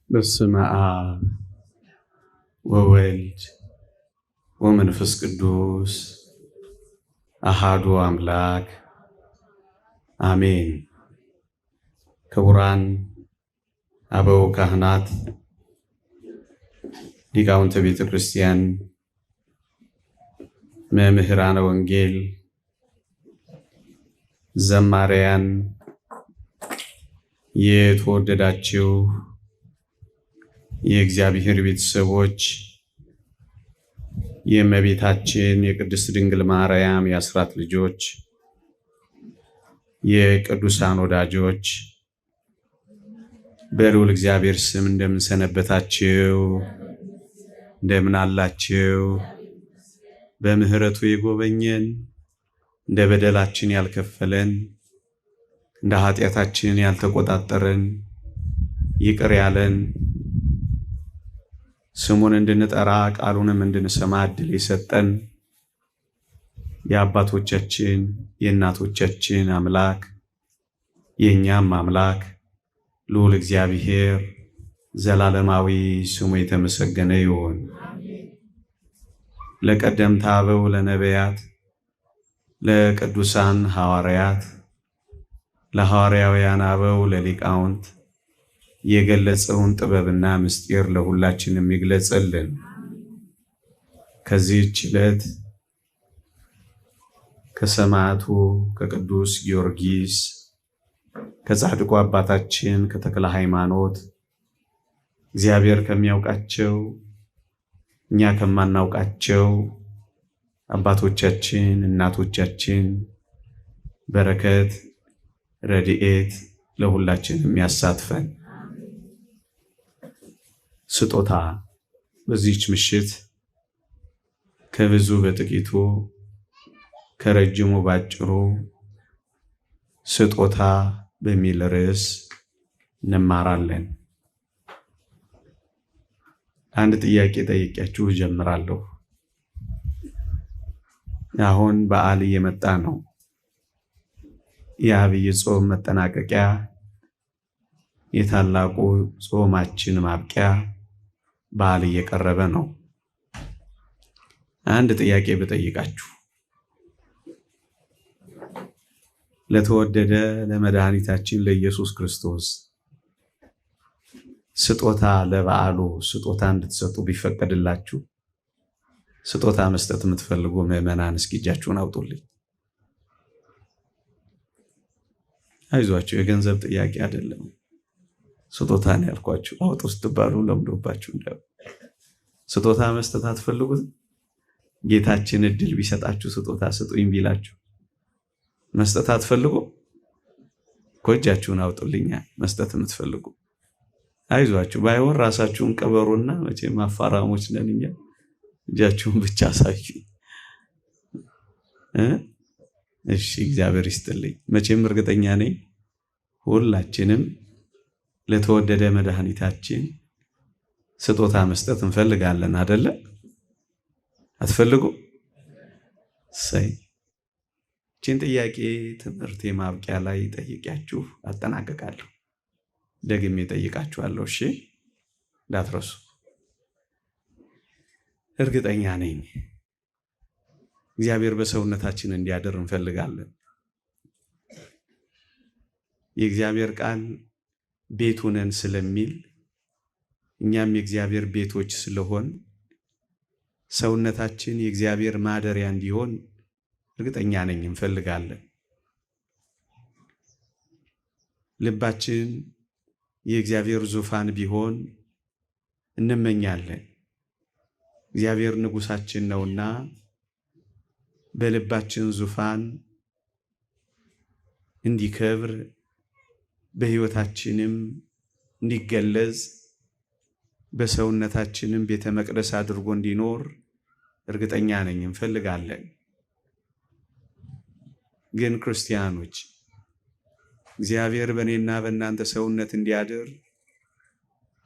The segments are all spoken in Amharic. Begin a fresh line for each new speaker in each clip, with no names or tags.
በስመ አብ ወወልድ ወመንፈስ ቅዱስ አሃዱ አምላክ አሜን። ክቡራን አበው ካህናት፣ ሊቃውንተ ቤተ ክርስቲያን፣ መምህራነ ወንጌል፣ ዘማሪያን፣ የተወደዳችሁ የእግዚአብሔር ቤተሰቦች፣ የእመቤታችን የቅድስት ድንግል ማርያም የአስራት ልጆች፣ የቅዱሳን ወዳጆች በልዑል እግዚአብሔር ስም እንደምን ሰነበታችሁ? እንደምን አላችሁ? በምህረቱ የጎበኘን እንደ በደላችን ያልከፈለን እንደ ኃጢአታችን ያልተቆጣጠረን ይቅር ያለን ስሙን እንድንጠራ ቃሉንም እንድንሰማ ዕድል የሰጠን የአባቶቻችን የእናቶቻችን አምላክ የእኛም አምላክ ልዑል እግዚአብሔር ዘላለማዊ ስሙ የተመሰገነ ይሁን። ለቀደምት አበው ለነቢያት፣ ለቅዱሳን ሐዋርያት፣ ለሐዋርያውያን አበው ለሊቃውንት የገለጸውን ጥበብና ምስጢር ለሁላችንም ይግለጽልን። ከዚህች ዕለት ከሰማዕቱ ከቅዱስ ጊዮርጊስ ከጻድቁ አባታችን ከተክለ ሃይማኖት እግዚአብሔር ከሚያውቃቸው እኛ ከማናውቃቸው አባቶቻችን እናቶቻችን በረከት ረድኤት ለሁላችንም ያሳትፈን። ስጦታ በዚህች ምሽት ከብዙ በጥቂቱ ከረጅሙ ባጭሩ ስጦታ በሚል ርዕስ እንማራለን። አንድ ጥያቄ ጠይቄያችሁ እጀምራለሁ። አሁን በዓል እየመጣ ነው። የዐቢይ ጾም መጠናቀቂያ፣ የታላቁ ጾማችን ማብቂያ በዓል እየቀረበ ነው። አንድ ጥያቄ ብጠይቃችሁ ለተወደደ ለመድኃኒታችን ለኢየሱስ ክርስቶስ ስጦታ ለበዓሉ ስጦታ እንድትሰጡ ቢፈቀድላችሁ ስጦታ መስጠት የምትፈልጉ ምዕመናን እስኪ እጃችሁን አውጡልኝ። አይዟችሁ፣ የገንዘብ ጥያቄ አይደለም። ስጦታ ነው ያልኳችሁ። አውጡ ስትባሉ ለምዶባችሁ እንደው ስጦታ መስጠት አትፈልጉት? ጌታችን እድል ቢሰጣችሁ ስጦታ ስጡኝ ቢላችሁ መስጠት አትፈልጉ? እጃችሁን አውጡልኛ መስጠት የምትፈልጉ። አይዟችሁ፣ ባይሆን ራሳችሁን ቀበሩና መቼም አፋራሞች ነን እኛ። እጃችሁን ብቻ አሳዩ። እሺ፣ እግዚአብሔር ይስጥልኝ። መቼም እርግጠኛ ነኝ ሁላችንም ለተወደደ መድኃኒታችን ስጦታ መስጠት እንፈልጋለን አይደለ? አትፈልጉ? ሰይ ይህችን ጥያቄ ትምህርት ማብቂያ ላይ ጠይቂያችሁ አጠናቀቃለሁ። ደግሜ ጠይቃችኋለሁ። እሺ፣ እንዳትረሱ። እርግጠኛ ነኝ እግዚአብሔር በሰውነታችን እንዲያድር እንፈልጋለን። የእግዚአብሔር ቃል ቤቱ ነን ስለሚል እኛም የእግዚአብሔር ቤቶች ስለሆን ሰውነታችን የእግዚአብሔር ማደሪያ እንዲሆን እርግጠኛ ነኝ እንፈልጋለን። ልባችን የእግዚአብሔር ዙፋን ቢሆን እንመኛለን። እግዚአብሔር ንጉሳችን ነውና በልባችን ዙፋን እንዲከብር በሕይወታችንም እንዲገለጽ በሰውነታችንም ቤተ መቅደስ አድርጎ እንዲኖር እርግጠኛ ነኝ እንፈልጋለን። ግን ክርስቲያኖች እግዚአብሔር በእኔና በእናንተ ሰውነት እንዲያድር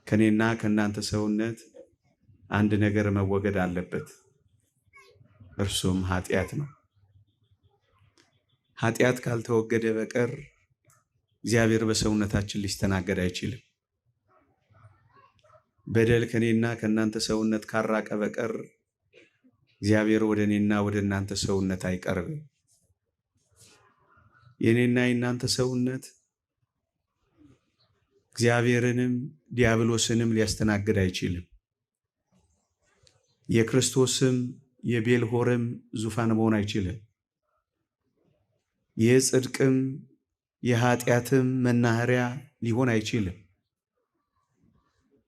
ከእኔና ከእናንተ ሰውነት አንድ ነገር መወገድ አለበት። እርሱም ኃጢአት ነው። ኃጢአት ካልተወገደ በቀር እግዚአብሔር በሰውነታችን ሊስተናገድ አይችልም። በደል ከኔና ከእናንተ ሰውነት ካራቀ በቀር እግዚአብሔር ወደ እኔና ወደ እናንተ ሰውነት አይቀርብም። የኔና የእናንተ ሰውነት እግዚአብሔርንም ዲያብሎስንም ሊያስተናግድ አይችልም። የክርስቶስም የቤልሆርም ዙፋን መሆን አይችልም። የጽድቅም የኃጢአትም መናኸሪያ ሊሆን አይችልም።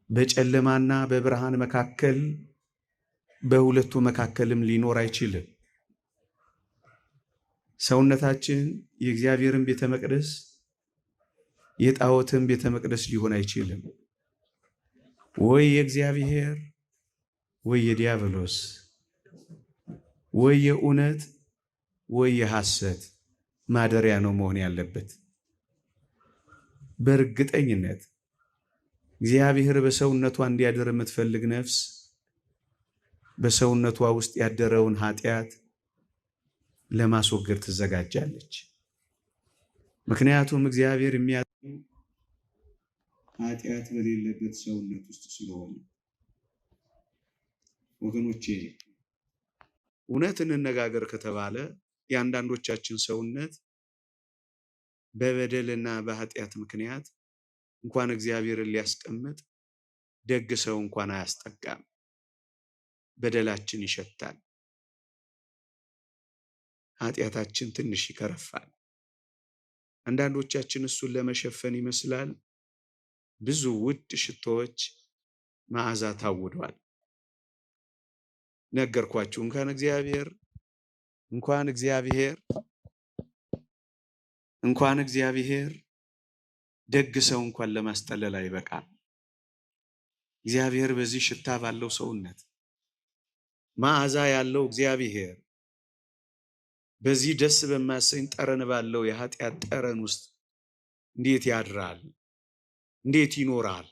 በጨለማና በብርሃን መካከል በሁለቱ መካከልም ሊኖር አይችልም። ሰውነታችን የእግዚአብሔርን ቤተ መቅደስ የጣዖትን ቤተ መቅደስ ሊሆን አይችልም። ወይ የእግዚአብሔር ወይ የዲያብሎስ፣ ወይ የእውነት ወይ የሐሰት ማደሪያ ነው መሆን ያለበት። በእርግጠኝነት እግዚአብሔር በሰውነቷ እንዲያደር የምትፈልግ ነፍስ በሰውነቷ ውስጥ ያደረውን ኃጢአት ለማስወገድ ትዘጋጃለች። ምክንያቱም እግዚአብሔር የሚያድነው ኃጢአት በሌለበት ሰውነት ውስጥ ስለሆነ። ወገኖቼ እውነት እንነጋገር ከተባለ የአንዳንዶቻችን ሰውነት በበደልና በኃጢአት ምክንያት እንኳን እግዚአብሔርን ሊያስቀምጥ ደግ ሰው እንኳን አያስጠጋም። በደላችን ይሸታል፣ ኃጢአታችን ትንሽ ይከረፋል። አንዳንዶቻችን እሱን ለመሸፈን ይመስላል ብዙ ውድ ሽቶዎች መዓዛ ታውዷል። ነገርኳችሁ። እንኳን እግዚአብሔር ደግ ሰው እንኳን ለማስጠለል አይበቃም። እግዚአብሔር በዚህ ሽታ ባለው ሰውነት መዓዛ ያለው እግዚአብሔር በዚህ ደስ በማያሰኝ ጠረን ባለው የኃጢአት ጠረን ውስጥ እንዴት ያድራል? እንዴት ይኖራል?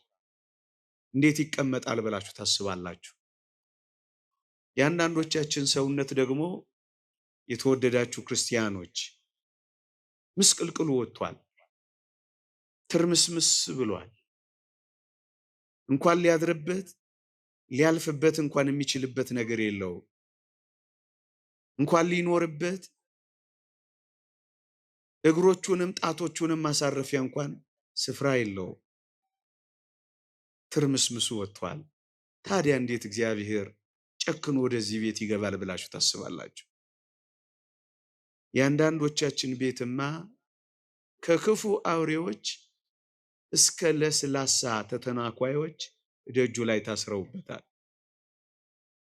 እንዴት ይቀመጣል ብላችሁ ታስባላችሁ? የአንዳንዶቻችን ሰውነት ደግሞ የተወደዳችሁ ክርስቲያኖች ምስቅልቅሉ ወጥቷል፣ ትርምስምስ ብሏል። እንኳን ሊያድርበት ሊያልፍበት እንኳን የሚችልበት ነገር የለው። እንኳን ሊኖርበት እግሮቹንም ጣቶቹንም ማሳረፊያ እንኳን ስፍራ የለው። ትርምስምሱ ወጥቷል። ታዲያ እንዴት እግዚአብሔር ጨክኖ ወደዚህ ቤት ይገባል ብላችሁ ታስባላችሁ? የአንዳንዶቻችን ቤትማ ከክፉ አውሬዎች እስከ ለስላሳ ተተናኳዮች ደጁ ላይ ታስረውበታል።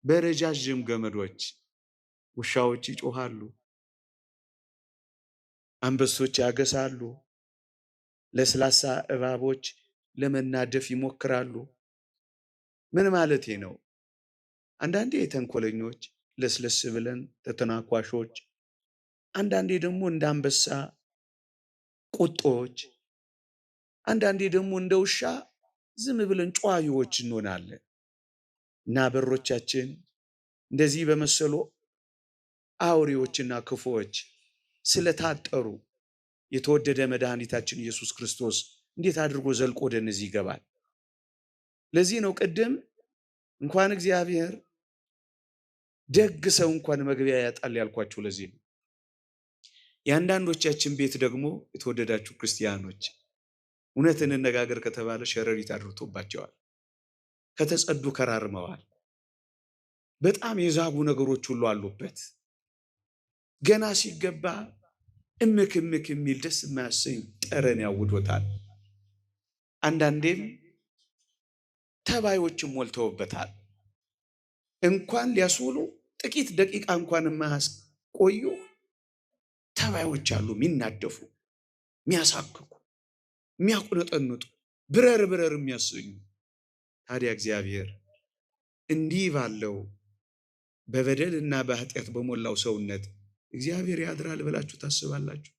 በረጃጅም ገመዶች ውሻዎች ይጮሃሉ፣ አንበሶች ያገሳሉ፣ ለስላሳ እባቦች ለመናደፍ ይሞክራሉ። ምን ማለቴ ነው? አንዳንዴ ተንኮለኞች ለስለስ ብለን ተተናኳሾች፣ አንዳንዴ ደግሞ እንደ አንበሳ ቁጦች፣ አንዳንዴ ደግሞ እንደ ውሻ ዝም ብለን ጨዋሂዎች እንሆናለን። እና በሮቻችን እንደዚህ በመሰሉ አውሬዎችና ክፉዎች ስለታጠሩ የተወደደ መድኃኒታችን ኢየሱስ ክርስቶስ እንዴት አድርጎ ዘልቆ ወደ እነዚህ ይገባል? ለዚህ ነው ቅድም እንኳን እግዚአብሔር ደግ ሰው እንኳን መግቢያ ያጣል ያልኳችሁ። ለዚህ ነው የአንዳንዶቻችን ቤት ደግሞ የተወደዳችሁ ክርስቲያኖች እውነት እንነጋገር ከተባለ ሸረሪት አድርቶባቸዋል። ከተጸዱ ከራርመዋል። በጣም የዛጉ ነገሮች ሁሉ አሉበት። ገና ሲገባ እምክ እምክ የሚል ደስ የማያሰኝ ጠረን ያውዶታል። አንዳንዴም ተባዮችም ሞልተውበታል። እንኳን ሊያስውሉ ጥቂት ደቂቃ እንኳን የማያስቆዩ ተባዮች አሉ። የሚናደፉ፣ የሚያሳክኩ፣ የሚያቁነጠንጡ፣ ብረር ብረር የሚያሰኙ። ታዲያ እግዚአብሔር እንዲህ ባለው በበደልና በኃጢአት በሞላው ሰውነት እግዚአብሔር ያድራል ብላችሁ ታስባላችሁ?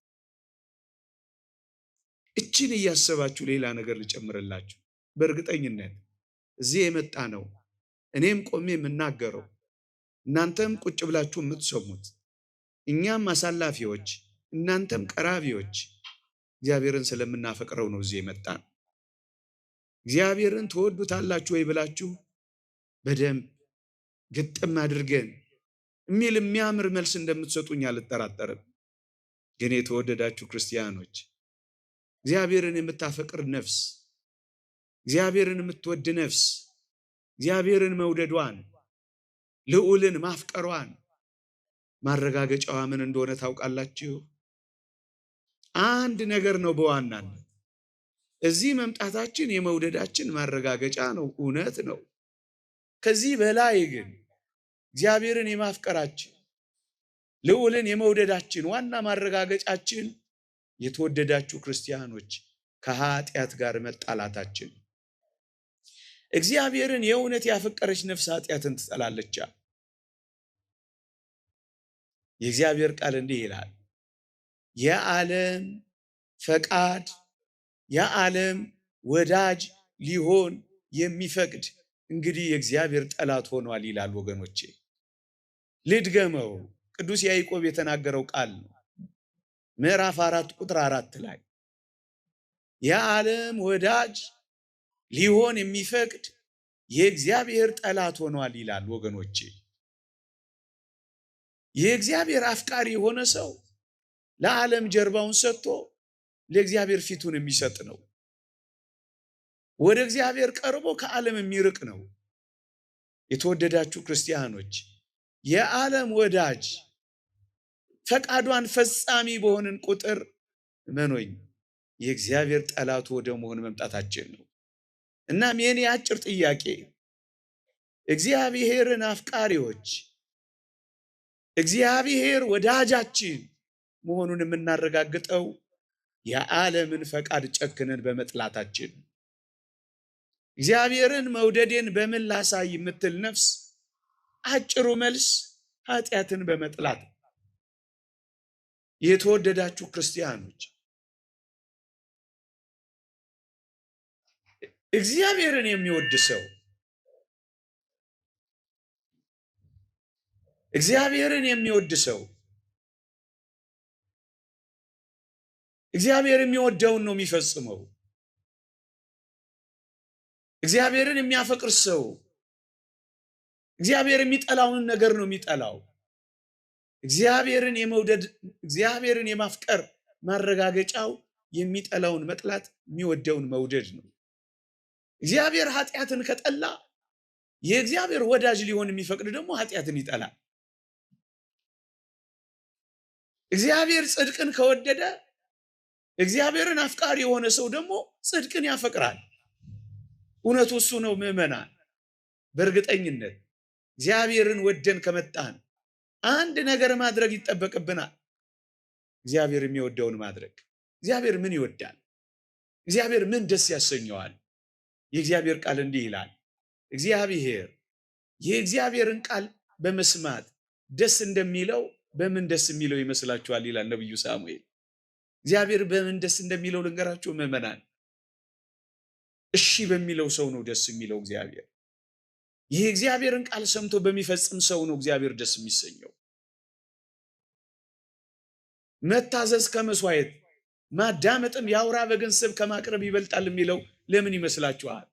እችን እያሰባችሁ ሌላ ነገር ልጨምርላችሁ። በእርግጠኝነት እዚህ የመጣ ነው እኔም ቆሜ የምናገረው እናንተም ቁጭ ብላችሁ የምትሰሙት እኛም አሳላፊዎች እናንተም ቀራቢዎች እግዚአብሔርን ስለምናፈቅረው ነው እዚህ የመጣ ነው። እግዚአብሔርን ትወዱታላችሁ ወይ ብላችሁ በደንብ ግጥም አድርገን የሚል የሚያምር መልስ እንደምትሰጡኝ አልጠራጠርም። ግን የተወደዳችሁ ክርስቲያኖች እግዚአብሔርን የምታፈቅር ነፍስ፣ እግዚአብሔርን የምትወድ ነፍስ እግዚአብሔርን መውደዷን ልዑልን ማፍቀሯን ማረጋገጫዋ ምን እንደሆነ ታውቃላችሁ? አንድ ነገር ነው በዋናነት እዚህ መምጣታችን የመውደዳችን ማረጋገጫ ነው፣ እውነት ነው። ከዚህ በላይ ግን እግዚአብሔርን የማፍቀራችን ልዑልን የመውደዳችን ዋና ማረጋገጫችን የተወደዳችሁ ክርስቲያኖች ከኃጢአት ጋር መጣላታችን። እግዚአብሔርን የእውነት ያፈቀረች ነፍስ ኃጢአትን ትጠላለች። የእግዚአብሔር ቃል እንዲህ ይላል፣ የዓለም ፈቃድ የዓለም ወዳጅ ሊሆን የሚፈቅድ እንግዲህ የእግዚአብሔር ጠላት ሆኗል ይላል። ወገኖቼ ልድገመው፣ ቅዱስ ያዕቆብ የተናገረው ቃል ነው። ምዕራፍ 4 ቁጥር 4 ላይ የዓለም ወዳጅ ሊሆን የሚፈቅድ የእግዚአብሔር ጠላት ሆኗል ይላል። ወገኖቼ የእግዚአብሔር አፍቃሪ የሆነ ሰው ለዓለም ጀርባውን ሰጥቶ ለእግዚአብሔር ፊቱን የሚሰጥ ነው። ወደ እግዚአብሔር ቀርቦ ከዓለም የሚርቅ ነው። የተወደዳችሁ ክርስቲያኖች የዓለም ወዳጅ ፈቃዷን ፈጻሚ በሆንን ቁጥር እመኑኝ የእግዚአብሔር ጠላት ወደ መሆን መምጣታችን ነው። እናም የኔ አጭር ጥያቄ እግዚአብሔርን አፍቃሪዎች እግዚአብሔር ወዳጃችን መሆኑን የምናረጋግጠው የዓለምን ፈቃድ ጨክነን በመጥላታችን። እግዚአብሔርን መውደዴን በምን ላሳይ የምትል ነፍስ አጭሩ መልስ ኃጢአትን በመጥላት። የተወደዳችሁ ክርስቲያኖች እግዚአብሔርን የሚወድ ሰው እግዚአብሔርን የሚወድ ሰው እግዚአብሔር የሚወደውን ነው የሚፈጽመው። እግዚአብሔርን የሚያፈቅር ሰው እግዚአብሔር የሚጠላውን ነገር ነው የሚጠላው። እግዚአብሔርን የመውደድ እግዚአብሔርን የማፍቀር ማረጋገጫው የሚጠላውን መጥላት የሚወደውን መውደድ ነው። እግዚአብሔር ኃጢአትን ከጠላ የእግዚአብሔር ወዳጅ ሊሆን የሚፈቅድ ደግሞ ኃጢአትን ይጠላል። እግዚአብሔር ጽድቅን ከወደደ እግዚአብሔርን አፍቃሪ የሆነ ሰው ደግሞ ጽድቅን ያፈቅራል። እውነቱ እሱ ነው። ምዕመናን በእርግጠኝነት እግዚአብሔርን ወደን ከመጣን አንድ ነገር ማድረግ ይጠበቅብናል። እግዚአብሔር የሚወደውን ማድረግ። እግዚአብሔር ምን ይወዳል? እግዚአብሔር ምን ደስ ያሰኘዋል? የእግዚአብሔር ቃል እንዲህ ይላል፣ እግዚአብሔር የእግዚአብሔርን ቃል በመስማት ደስ እንደሚለው በምን ደስ የሚለው ይመስላችኋል? ይላል ነብዩ ሳሙኤል። እግዚአብሔር በምን ደስ እንደሚለው ልንገራችሁ ምዕመናን። እሺ በሚለው ሰው ነው ደስ የሚለው እግዚአብሔር። ይህ እግዚአብሔርን ቃል ሰምቶ በሚፈጽም ሰው ነው እግዚአብሔር ደስ የሚሰኘው። መታዘዝ ከመስዋዕት ማዳመጥም የአውራ በግን ስብ ከማቅረብ ይበልጣል የሚለው ለምን ይመስላችኋል?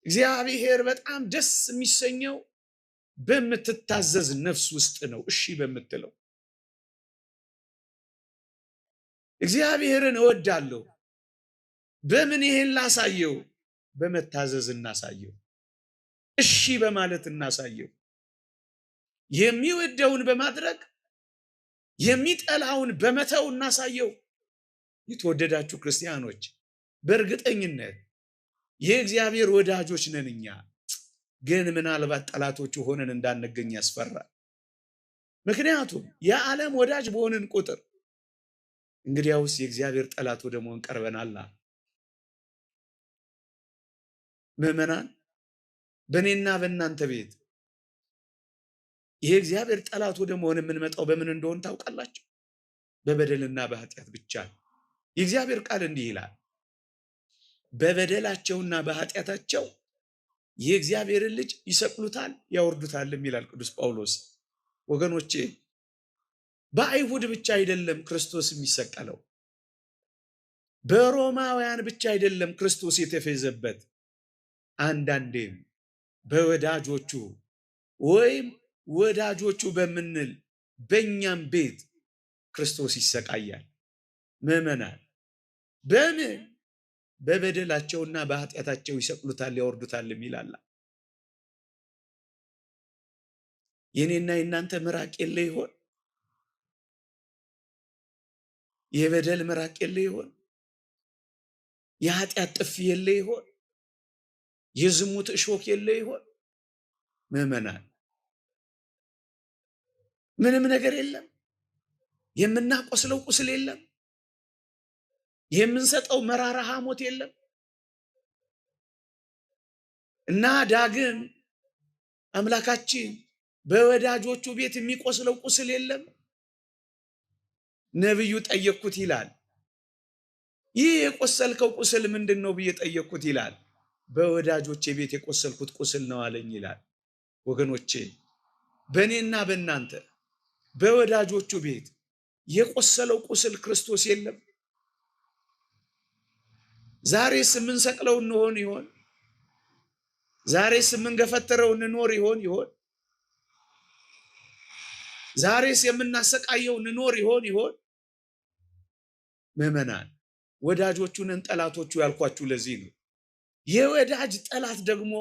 እግዚአብሔር በጣም ደስ የሚሰኘው በምትታዘዝ ነፍስ ውስጥ ነው። እሺ በምትለው እግዚአብሔርን እወዳለሁ በምን ይሄን ላሳየው? በመታዘዝ እናሳየው። እሺ በማለት እናሳየው። የሚወደውን በማድረግ የሚጠላውን በመተው እናሳየው። የተወደዳችሁ ክርስቲያኖች በእርግጠኝነት የእግዚአብሔር ወዳጆች ነን እኛ። ግን ምናልባት ጠላቶቹ ሆነን እንዳንገኝ ያስፈራል። ምክንያቱም የዓለም ወዳጅ በሆንን ቁጥር እንግዲያውስ የእግዚአብሔር ጠላት ወደ መሆን ቀርበናል። ምዕመናን በእኔና በእናንተ ቤት የእግዚአብሔር ጠላት ወደ መሆን የምንመጣው በምን እንደሆነ ታውቃላችሁ? በበደልና በኃጢአት ብቻ። የእግዚአብሔር ቃል እንዲህ ይላል፣ በበደላቸውና በኃጢአታቸው የእግዚአብሔርን ልጅ ይሰቅሉታል ያወርዱታልም ይላል ቅዱስ ጳውሎስ። ወገኖቼ በአይሁድ ብቻ አይደለም ክርስቶስ የሚሰቀለው፣ በሮማውያን ብቻ አይደለም ክርስቶስ የተፌዘበት፣ አንዳንዴም በወዳጆቹ ወይም ወዳጆቹ በምንል በእኛም ቤት ክርስቶስ ይሰቃያል። ምዕመናን በምን በበደላቸውና በኃጢአታቸው ይሰቅሉታል ያወርዱታል ይላል። የኔና የናንተ ምራቅ የለ ይሆን? የበደል ምራቅ የለ ይሆን? የኃጢአት ጥፊ የለ ይሆን? የዝሙት እሾክ የለ ይሆን? ምዕመናን ምንም ነገር የለም። የምናቆስለው ቁስል የለም። የምንሰጠው መራራ ሐሞት የለም። እና ዳግም አምላካችን በወዳጆቹ ቤት የሚቆስለው ቁስል የለም። ነብዩ ጠየቅኩት ይላል። ይህ የቆሰልከው ቁስል ምንድነው ብዬ ጠየቅኩት ይላል። በወዳጆቼ ቤት የቆሰልኩት ቁስል ነው አለኝ ይላል። ወገኖቼ በእኔና በእናንተ በወዳጆቹ ቤት የቆሰለው ቁስል ክርስቶስ የለም? ዛሬስ የምንሰቅለው እንሆን ይሆን? ዛሬስ የምንገፈትረው እንኖር ይሆን? ዛሬስ የምናሰቃየው እንኖር ይሆን? ምዕመናን ወዳጆቹንን ጠላቶቹ ያልኳችሁ ለዚህ ነው። የወዳጅ ጠላት ደግሞ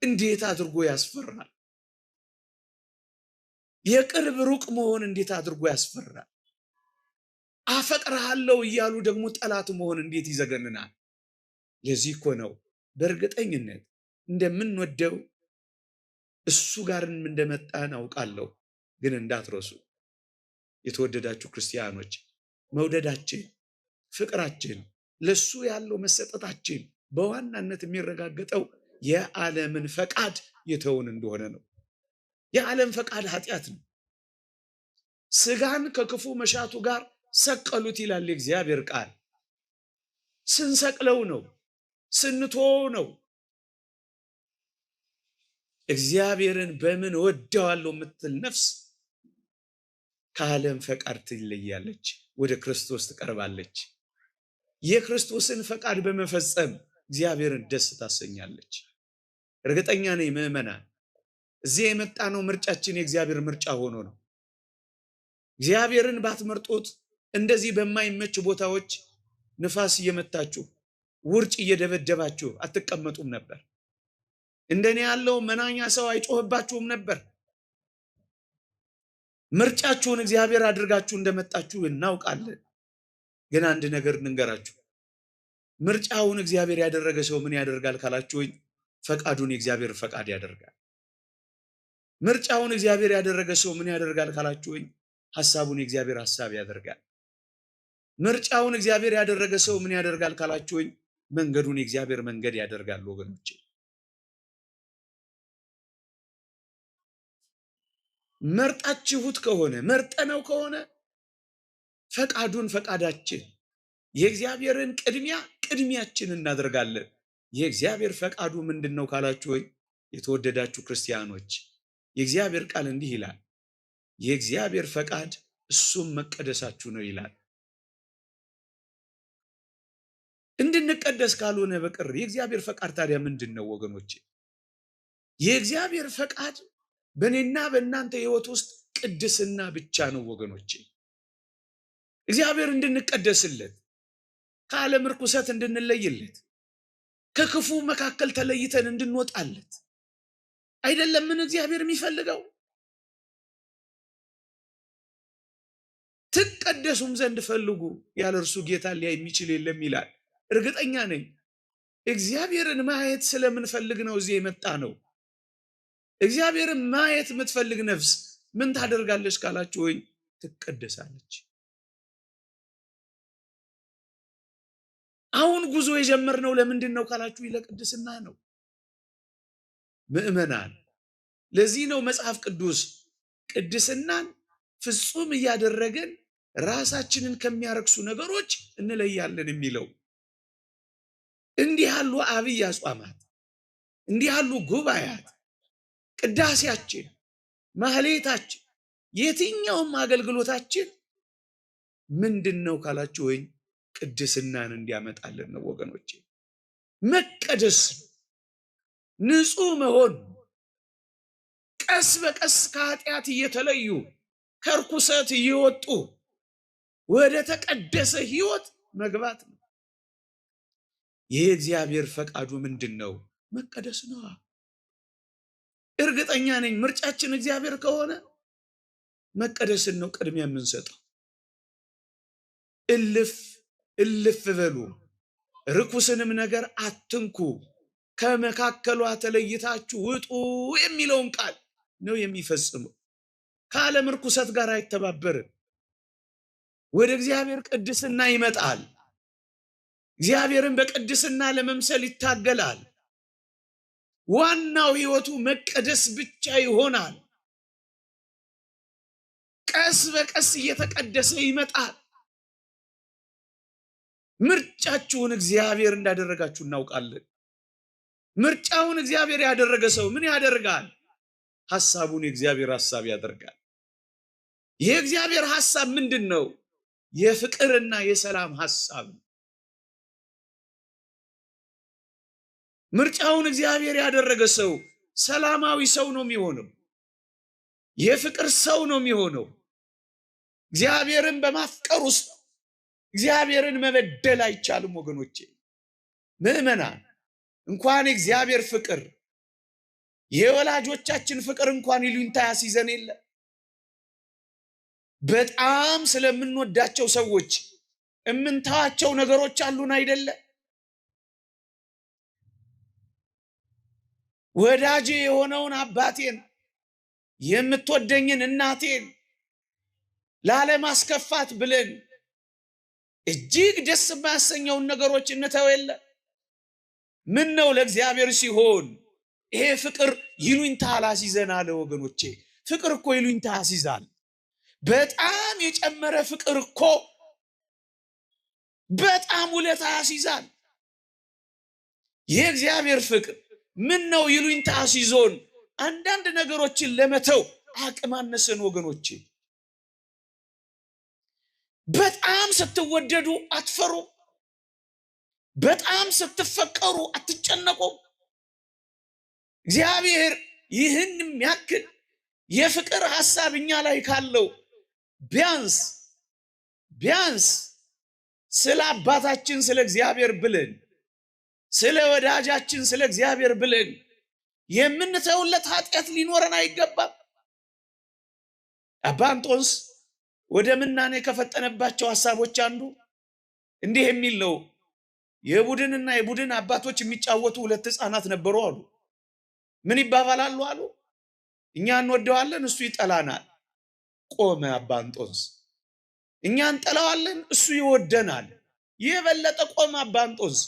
እንዴት አድርጎ ያስፈራል! የቅርብ ሩቅ መሆን እንዴት አድርጎ ያስፈራል! አፈቅርሃለሁ እያሉ ደግሞ ጠላት መሆን እንዴት ይዘገንናል! ለዚህ እኮ ነው በእርግጠኝነት እንደምንወደው እሱ ጋርም እንደመጣን አውቃለሁ። ግን እንዳትረሱ የተወደዳችሁ ክርስቲያኖች፣ መውደዳችን፣ ፍቅራችን፣ ለሱ ያለው መሰጠታችን በዋናነት የሚረጋገጠው የዓለምን ፈቃድ የተውን እንደሆነ ነው። የዓለም ፈቃድ ኃጢአት ነው። ስጋን ከክፉ መሻቱ ጋር ሰቀሉት ይላል የእግዚአብሔር ቃል። ስንሰቅለው ነው፣ ስንተወው ነው። እግዚአብሔርን በምን ወደዋለሁ የምትል ነፍስ ከዓለም ፈቃድ ትለያለች፣ ወደ ክርስቶስ ትቀርባለች። የክርስቶስን ፈቃድ በመፈጸም እግዚአብሔርን ደስ ታሰኛለች። እርግጠኛ ነኝ ምዕመናን፣ እዚህ የመጣ ነው ምርጫችን የእግዚአብሔር ምርጫ ሆኖ ነው። እግዚአብሔርን ባትመርጡት እንደዚህ በማይመች ቦታዎች ንፋስ እየመታችሁ ውርጭ እየደበደባችሁ አትቀመጡም ነበር። እንደኔ ያለው መናኛ ሰው አይጮህባችሁም ነበር። ምርጫችሁን እግዚአብሔር አድርጋችሁ እንደመጣችሁ እናውቃለን። ግን አንድ ነገር እንንገራችሁ። ምርጫውን እግዚአብሔር ያደረገ ሰው ምን ያደርጋል ካላችሁኝ፣ ፈቃዱን የእግዚአብሔር ፈቃድ ያደርጋል። ምርጫውን እግዚአብሔር ያደረገ ሰው ምን ያደርጋል ካላችሁኝ፣ ሐሳቡን የእግዚአብሔር ሐሳብ ያደርጋል። ምርጫውን እግዚአብሔር ያደረገ ሰው ምን ያደርጋል ካላችሁኝ፣ መንገዱን የእግዚአብሔር መንገድ ያደርጋል። ወገኖቼ መርጣችሁት ከሆነ መርጠነው ከሆነ ፈቃዱን ፈቃዳችን፣ የእግዚአብሔርን ቅድሚያ ቅድሚያችን እናደርጋለን። የእግዚአብሔር ፈቃዱ ምንድነው ካላችሁ ወይ የተወደዳችሁ ክርስቲያኖች፣ የእግዚአብሔር ቃል እንዲህ ይላል፣ የእግዚአብሔር ፈቃድ እሱም መቀደሳችሁ ነው ይላል። እንድንቀደስ ካልሆነ በቀር የእግዚአብሔር ፈቃድ ታዲያ ምንድነው ወገኖቼ? የእግዚአብሔር ፈቃድ በእኔና በእናንተ ሕይወት ውስጥ ቅድስና ብቻ ነው ወገኖቼ። እግዚአብሔር እንድንቀደስለት፣ ከዓለም ርኩሰት እንድንለይለት፣ ከክፉ መካከል ተለይተን እንድንወጣለት አይደለም ምን እግዚአብሔር የሚፈልገው? ትቀደሱም ዘንድ ፈልጉ፣ ያለ እርሱ ጌታ ሊያይ የሚችል የለም ይላል። እርግጠኛ ነኝ እግዚአብሔርን ማየት ስለምንፈልግ ነው እዚህ የመጣ ነው። እግዚአብሔርን ማየት የምትፈልግ ነፍስ ምን ታደርጋለች ካላችሁ ወይ ትቀደሳለች። አሁን ጉዞ የጀመርነው ለምንድን ነው ካላችሁ ለቅድስና ነው ምእመናን። ለዚህ ነው መጽሐፍ ቅዱስ ቅድስናን ፍጹም እያደረገን ራሳችንን ከሚያረክሱ ነገሮች እንለያለን የሚለው። እንዲህ ያሉ አብይ አጽዋማት፣ እንዲህ ያሉ ጉባኤያት፣ ቅዳሴያችን፣ ማህሌታችን፣ የትኛውም አገልግሎታችን ምንድነው ካላችሁ ወይ ቅድስናን እንዲያመጣልን ነው ወገኖቼ። መቀደስ ንጹህ መሆን ቀስ በቀስ ከኃጢአት እየተለዩ ከርኩሰት እየወጡ ወደ ተቀደሰ ሕይወት መግባት ነው። የእግዚአብሔር ፈቃዱ ምንድነው? መቀደስ ነው። እርግጠኛ ነኝ ምርጫችን እግዚአብሔር ከሆነ መቀደስን ነው ቅድሚያ የምንሰጠው። እልፍ በሉ፣ ርኩስንም ነገር አትንኩ፣ ከመካከሏ ተለይታችሁ ውጡ የሚለውን ቃል ነው የሚፈጽመው። ከዓለም ርኩሰት ጋር አይተባበርም። ወደ እግዚአብሔር ቅድስና ይመጣል። እግዚአብሔርን በቅድስና ለመምሰል ይታገላል። ዋናው ሕይወቱ መቀደስ ብቻ ይሆናል። ቀስ በቀስ እየተቀደሰ ይመጣል። ምርጫችሁን እግዚአብሔር እንዳደረጋችሁ እናውቃለን። ምርጫውን እግዚአብሔር ያደረገ ሰው ምን ያደርጋል? ሐሳቡን የእግዚአብሔር ሐሳብ ያደርጋል። የእግዚአብሔር ሐሳብ ምንድነው? የፍቅርና የሰላም ሐሳብ። ምርጫውን እግዚአብሔር ያደረገ ሰው ሰላማዊ ሰው ነው የሚሆነው። የፍቅር ሰው ነው የሚሆነው። እግዚአብሔርን በማፍቀር ውስጥ እግዚአብሔርን መበደል አይቻልም ወገኖቼ። ምዕመናን እንኳን እግዚአብሔር ፍቅር የወላጆቻችን ፍቅር እንኳን ይሉኝታ ያስይዘን የለ። በጣም ስለምንወዳቸው ሰዎች እምንተዋቸው ነገሮች አሉን አይደለ? ወዳጄ የሆነውን አባቴን የምትወደኝን እናቴን ላለማስከፋት ብለን እጅግ ደስ የማያሰኘውን ነገሮች እንተው የለ? ምን ነው ለእግዚአብሔር ሲሆን ይሄ ፍቅር ይሉኝታ አላስይዘን አለ ወገኖቼ። ፍቅር እኮ ይሉኝታ ያስይዛል። በጣም የጨመረ ፍቅር እኮ በጣም ውለታ ያስይዛል። የእግዚአብሔር ፍቅር ምን ነው ይሉኝታ ያስይዞን አንዳንድ ነገሮችን ለመተው አቅም አነሰን ወገኖቼ። በጣም ስትወደዱ አትፈሩ። በጣም ስትፈቀሩ አትጨነቁ። እግዚአብሔር ይህን የሚያክል የፍቅር ሐሳብ እኛ ላይ ካለው ቢያንስ ስለ አባታችን ስለ እግዚአብሔር ብለን ስለ ወዳጃችን ስለ እግዚአብሔር ብለን የምንተውለት ኃጢአት ሊኖረን አይገባም። አባ እንጦንስ ወደ ምናኔ ከፈጠነባቸው ሐሳቦች አንዱ እንዲህ የሚል ነው። የቡድንና የቡድን አባቶች የሚጫወቱ ሁለት ሕፃናት ነበሩ አሉ። ምን ይባባላሉ አሉ? እኛ እንወደዋለን እሱ ይጠላናል። ቆመ አባ እንጦንስ። እኛ እንጠላዋለን እሱ ይወደናል። የበለጠ ቆመ አባ እንጦንስ።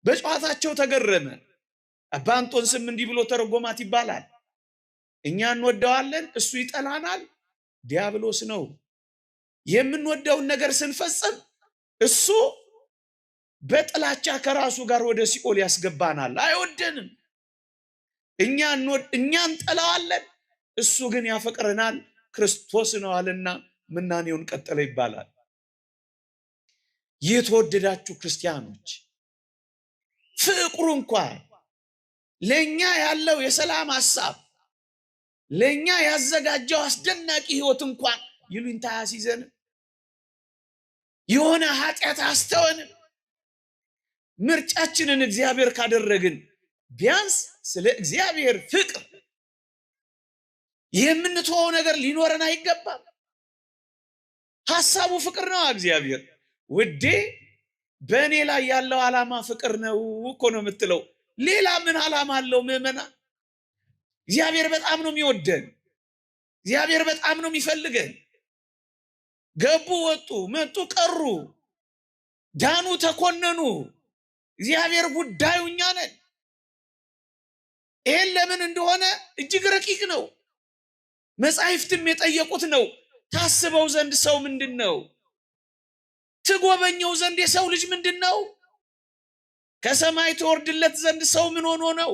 በጨዋታቸው ተገረመ። አባ እንጦንስም እንዲህ ብሎ ተረጎማት ይባላል። እኛ እንወደዋለን እሱ ይጠላናል፣ ዲያብሎስ ነው። የምንወደውን ነገር ስንፈጽም እሱ በጥላቻ ከራሱ ጋር ወደ ሲኦል ያስገባናል፣ አይወደንም። እኛ እንጠላዋለን እሱ ግን ያፈቅረናል፣ ክርስቶስ ነው አለና ምናኔውን ቀጠለ ይባላል። የተወደዳችሁ ክርስቲያኖች ፍቅሩ እንኳን ለኛ ያለው የሰላም ሐሳብ ለኛ ያዘጋጀው አስደናቂ ሕይወት እንኳን ይሉኝታ ያስይዘን የሆነ ኃጢአት አስተወንም። ምርጫችንን እግዚአብሔር ካደረግን ቢያንስ ስለ እግዚአብሔር ፍቅር የምንተወው ነገር ሊኖረን አይገባም። ሐሳቡ ፍቅር ነው። እግዚአብሔር ውዴ በእኔ ላይ ያለው ዓላማ ፍቅር ነው እኮ ነው የምትለው። ሌላ ምን ዓላማ አለው? ምዕመናን እግዚአብሔር በጣም ነው የሚወደን። እግዚአብሔር በጣም ነው የሚፈልገን። ገቡ፣ ወጡ፣ መጡ፣ ቀሩ፣ ዳኑ፣ ተኮነኑ፣ እግዚአብሔር ጉዳዩ እኛ ነን። ይሄን ለምን እንደሆነ እጅግ ረቂቅ ነው። መጻሕፍትም የጠየቁት ነው። ታስበው ዘንድ ሰው ምንድነው? ትጎበኘው ዘንድ የሰው ልጅ ምንድነው? ከሰማይ ተወርድለት ዘንድ ሰው ምን ሆኖ ነው?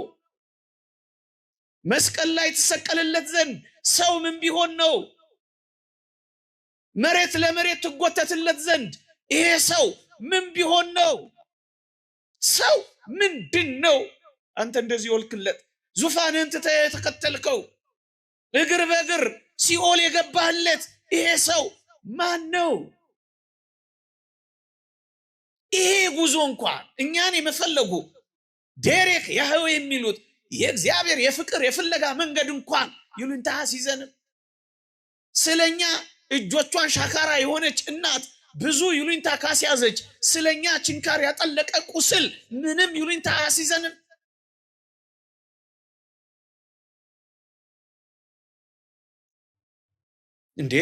መስቀል ላይ ተሰቀለለት ዘንድ ሰው ምን ቢሆን ነው? መሬት ለመሬት ትጎተትለት ዘንድ ይሄ ሰው ምን ቢሆን ነው? ሰው ምንድነው? አንተ እንደዚህ ወልክለት ዙፋንህን ትተህ የተከተልከው እግር በእግር ሲኦል የገባህለት ይሄ ሰው ማን ነው? ይሄ ጉዞ እንኳን እኛን የመፈለጉ ዴሬክ ያህዌ የሚሉት የእግዚአብሔር የፍቅር የፍለጋ መንገድ እንኳን ይሉንታ ሲዘንም ስለኛ እጆቿን ሻካራ የሆነች እናት ብዙ ይሉንታ ካስያዘች ስለኛ ችንካር ያጠለቀ ቁስል ምንም ይሉንታ ሲዘንም እንዴ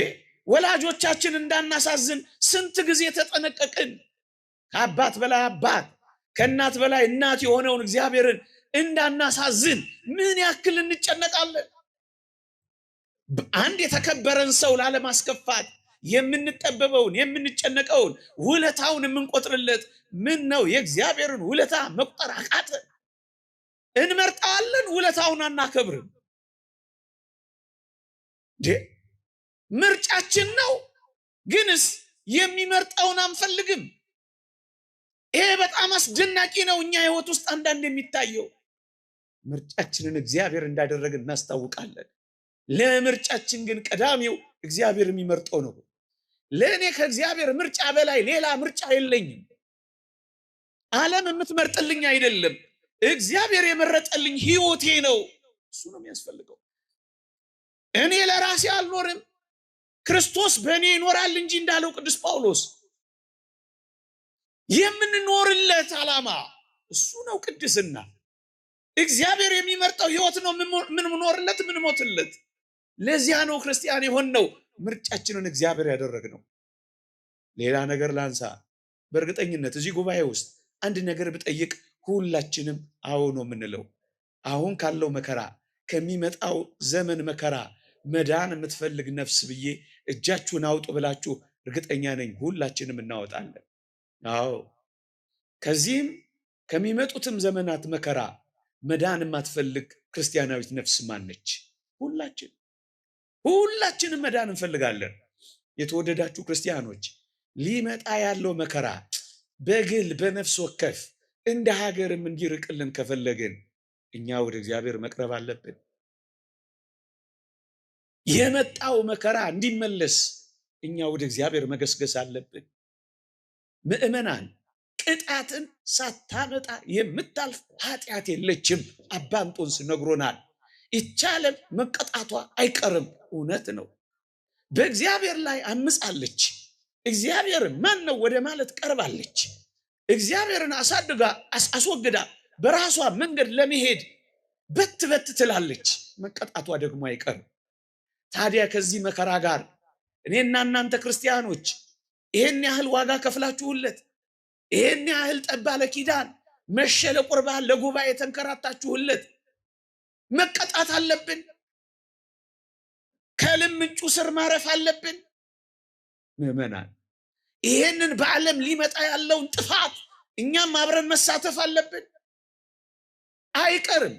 ወላጆቻችን እንዳናሳዝን ስንት ጊዜ ተጠነቀቅን። ከአባት በላይ አባት ከእናት በላይ እናት የሆነውን እግዚአብሔርን እንዳናሳዝን ምን ያክል እንጨነቃለን። አንድ የተከበረን ሰው ላለማስከፋት የምንጠበበውን የምንጨነቀውን ውለታውን የምንቆጥርለት ምን ነው? የእግዚአብሔርን ውለታ መቁጠር አቃተን። እንመርጣለን፣ ውለታውን አናከብርም። ምርጫችን ነው፣ ግንስ የሚመርጠውን አንፈልግም። ይሄ በጣም አስደናቂ ነው። እኛ ህይወት ውስጥ አንዳንድ የሚታየው ምርጫችንን እግዚአብሔር እንዳደረገን እናስታውቃለን። ለምርጫችን ግን ቀዳሚው እግዚአብሔር የሚመርጠው ነው። ለእኔ ከእግዚአብሔር ምርጫ በላይ ሌላ ምርጫ የለኝም። ዓለም የምትመርጥልኝ አይደለም፣ እግዚአብሔር የመረጠልኝ ህይወቴ ነው። እሱ ነው የሚያስፈልገው። እኔ ለራሴ አልኖርም፣ ክርስቶስ በእኔ ይኖራል እንጂ እንዳለው ቅዱስ ጳውሎስ የምንኖርለት ዓላማ እሱ ነው፣ ቅድስና። እግዚአብሔር የሚመርጠው ህይወት ነው ምንኖርለት ምንሞትለት። ለዚያ ነው ክርስቲያን የሆነው፣ ምርጫችንን እግዚአብሔር ያደረግነው። ሌላ ነገር ላንሳ። በእርግጠኝነት እዚህ ጉባኤ ውስጥ አንድ ነገር ብጠይቅ ሁላችንም አዎ ነው የምንለው። አሁን ካለው መከራ ከሚመጣው ዘመን መከራ መዳን የምትፈልግ ነፍስ ብዬ እጃችሁን አውጡ ብላችሁ እርግጠኛ ነኝ ሁላችንም እናወጣለን። አዎ ከዚህም ከሚመጡትም ዘመናት መከራ መዳን የማትፈልግ ክርስቲያናዊት ነፍስ ማነች? ሁላችንም መዳን እንፈልጋለን። የተወደዳችሁ ክርስቲያኖች ሊመጣ ያለው መከራ በግል በነፍስ ወከፍ እንደ ሀገርም እንዲርቅልን ከፈለግን እኛ ወደ እግዚአብሔር መቅረብ አለብን። የመጣው መከራ እንዲመለስ እኛ ወደ እግዚአብሔር መገስገስ አለብን። ምእመናን ቅጣትን ሳታመጣ የምታልፍ ኃጢአት የለችም። አባ እንጦንስ ነግሮናል። ይቻለም መቀጣቷ አይቀርም። እውነት ነው። በእግዚአብሔር ላይ አምጻለች። እግዚአብሔር ማን ነው ወደ ማለት ቀርባለች። እግዚአብሔርን አሳድጋ አስወግዳ በራሷ መንገድ ለመሄድ በት ትላለች። መቀጣቷ ደግሞ አይቀርም። ታዲያ ከዚህ መከራ ጋር እኔና እናንተ ክርስቲያኖች ይሄን ያህል ዋጋ ከፍላችሁለት፣ ይሄን ያህል ጠባ ለኪዳን መሸለ ቁርባን ለጉባኤ ተንከራታችሁለት መቀጣት አለብን? ከልምንጩ ስር ማረፍ አለብን? ምእመናን ይሄንን በዓለም ሊመጣ ያለውን ጥፋት እኛም አብረን መሳተፍ አለብን። አይቀርም።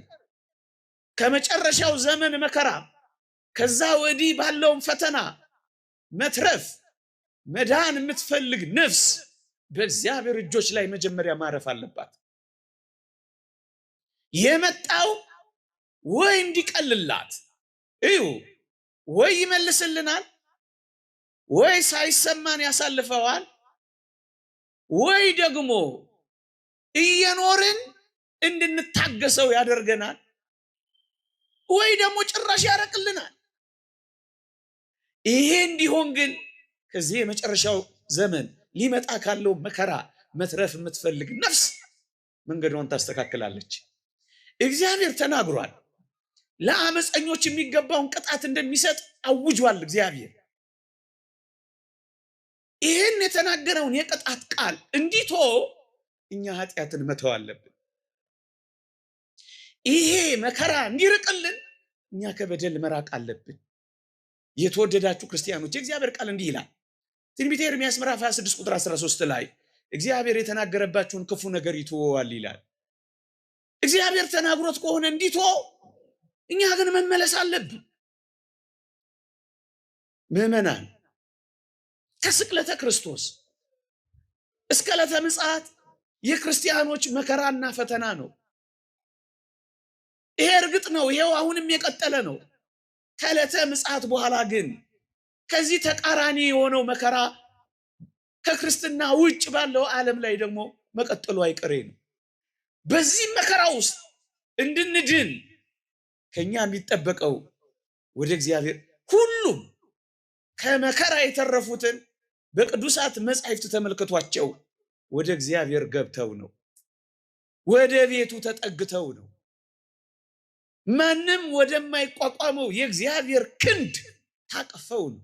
ከመጨረሻው ዘመን መከራ ከዛ ወዲህ ባለውን ፈተና መትረፍ መዳን የምትፈልግ ነፍስ በእግዚአብሔር እጆች ላይ መጀመሪያ ማረፍ አለባት። የመጣው ወይ እንዲቀልላት እዩ፣ ወይ ይመልስልናል፣ ወይ ሳይሰማን ያሳልፈዋል፣ ወይ ደግሞ እየኖርን እንድንታገሰው ያደርገናል፣ ወይ ደግሞ ጭራሽ ያረቅልናል። ይሄ እንዲሆን ግን ከዚህ የመጨረሻው ዘመን ሊመጣ ካለው መከራ መትረፍ የምትፈልግ ነፍስ መንገዷን ታስተካክላለች። እግዚአብሔር ተናግሯል። ለአመፀኞች የሚገባውን ቅጣት እንደሚሰጥ አውጇል እግዚአብሔር። ይህን የተናገረውን የቅጣት ቃል እንዲቶ እኛ ኃጢአትን መተው አለብን። ይሄ መከራ እንዲርቅልን እኛ ከበደል መራቅ አለብን። የተወደዳችሁ ክርስቲያኖች የእግዚአብሔር ቃል እንዲህ ይላል። ትንቢተ ኤርምያስ ምዕራፍ 26 ቁጥር 13 ላይ እግዚአብሔር የተናገረባችሁን ክፉ ነገር ይተወዋል ይላል። እግዚአብሔር ተናግሮት ከሆነ እንዲቶ እኛ ግን መመለስ አለብን። ምእመናን ከስቅለተ ክርስቶስ እስከ ዕለተ ምጽአት የክርስቲያኖች መከራና ፈተና ነው። ይሄ እርግጥ ነው። ይሄው አሁንም የቀጠለ ነው። ከዕለተ ምጽአት በኋላ ግን ከዚህ ተቃራኒ የሆነው መከራ ከክርስትና ውጭ ባለው ዓለም ላይ ደግሞ መቀጠሉ አይቀሬ ነው። በዚህ መከራ ውስጥ እንድንድን ከኛ የሚጠበቀው ወደ እግዚአብሔር ሁሉም ከመከራ የተረፉትን በቅዱሳት መጻሕፍት ተመልክቷቸው ወደ እግዚአብሔር ገብተው ነው። ወደ ቤቱ ተጠግተው ነው። ማንም ወደማይቋቋመው የእግዚአብሔር ክንድ ታቅፈው ነው።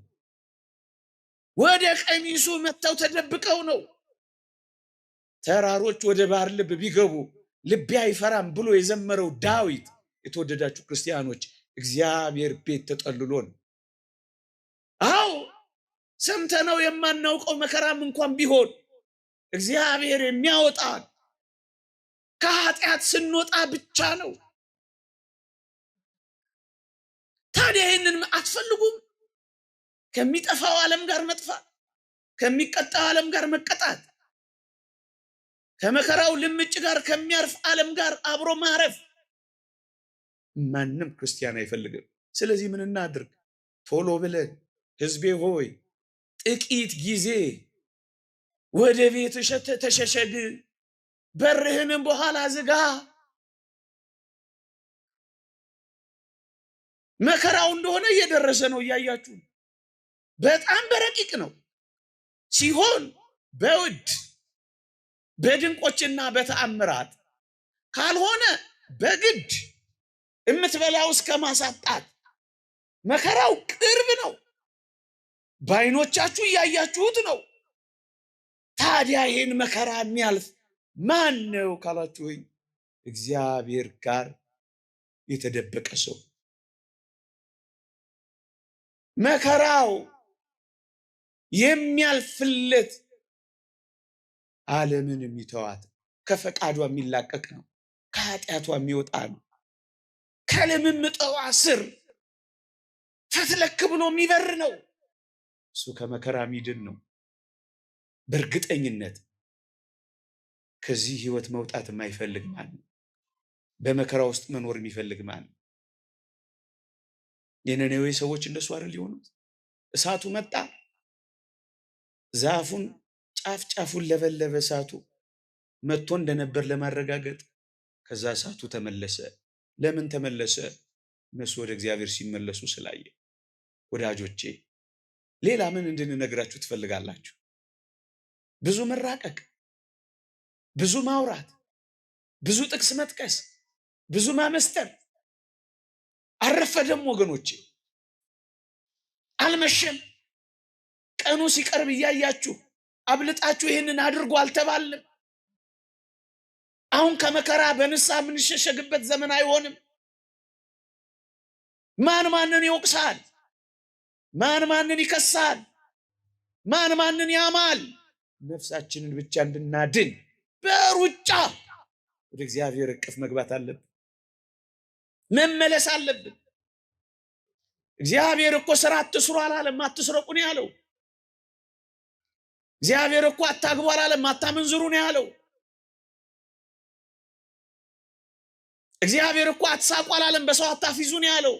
ወደ ቀሚሱ መጥተው ተደብቀው ነው። ተራሮች ወደ ባህር ልብ ቢገቡ ልቤ አይፈራም ብሎ የዘመረው ዳዊት የተወደዳችሁ ክርስቲያኖች እግዚአብሔር ቤት ተጠልሎ ነው። አዎ ሰምተነው የማናውቀው መከራም እንኳን ቢሆን እግዚአብሔር የሚያወጣን ከኃጢአት ስንወጣ ብቻ ነው። ታዲያ ይህንን አትፈልጉም? ከሚጠፋው ዓለም ጋር መጥፋት፣ ከሚቀጣው ዓለም ጋር መቀጣት፣ ከመከራው ልምጭ ጋር ከሚያርፍ ዓለም ጋር አብሮ ማረፍ ማንም ክርስቲያን አይፈልግም። ስለዚህ ምን እናድርግ? ቶሎ ብለን ሕዝቤ ሆይ ጥቂት ጊዜ ወደ ቤት ተሸሸግ፣ በርህንም በኋላ ዝጋ። መከራው እንደሆነ እየደረሰ ነው፣ እያያችሁ በጣም በረቂቅ ነው። ሲሆን በውድ በድንቆችና በተአምራት ካልሆነ በግድ የምትበላው እስከ ማሳጣት መከራው ቅርብ ነው። በዓይኖቻችሁ እያያችሁት ነው። ታዲያ ይህን መከራ የሚያልፍ ማን ነው ካላችሁኝ፣ እግዚአብሔር ጋር የተደበቀ ሰው። መከራው የሚያልፍለት ዓለምን የሚተዋት ከፈቃዷ የሚላቀቅ ነው። ከኃጢአቷ የሚወጣ ነው። ከልምምጠዋ ስር ፈትለክ ብሎ የሚበር ነው። እሱ ከመከራ የሚድን ነው። በእርግጠኝነት ከዚህ ህይወት መውጣት የማይፈልግ ማን ነው? በመከራ ውስጥ መኖር የሚፈልግ ማን ነው? የነነዌ ሰዎች እንደሱ አይደል የሆኑት? እሳቱ መጣ፣ ዛፉን ጫፍ ጫፉን ለበለበ። እሳቱ መጥቶ እንደነበር ለማረጋገጥ ከዛ እሳቱ ተመለሰ። ለምን ተመለሰ? እነሱ ወደ እግዚአብሔር ሲመለሱ ስላየ። ወዳጆቼ ሌላ ምን እንድንነግራችሁ ትፈልጋላችሁ? ብዙ መራቀቅ፣ ብዙ ማውራት፣ ብዙ ጥቅስ መጥቀስ፣ ብዙ ማመስጠር አረፈደም ወገኖቼ፣ አልመሸም። ቀኑ ሲቀርብ እያያችሁ አብልጣችሁ ይህንን አድርጎ አልተባልም። አሁን ከመከራ በንስሐ የምንሸሸግበት ዘመን አይሆንም። ማን ማንን ይወቅሳል? ማን ማንን ይከሳል? ማን ማንን ያማል? ነፍሳችንን ብቻ እንድናድን በሩጫ ወደ እግዚአብሔር እቅፍ መግባት አለብን፣ መመለስ አለብን። እግዚአብሔር እኮ ስራ አትስሩ አላለም፣ አትስረቁ ነው ያለው። እግዚአብሔር እኮ አታግቡ አላለም፣ አታመንዝሩ ነው ያለው። እግዚአብሔር እኮ አትሳቁ አላለም፣ በሰው አታፊዙ ነው ያለው።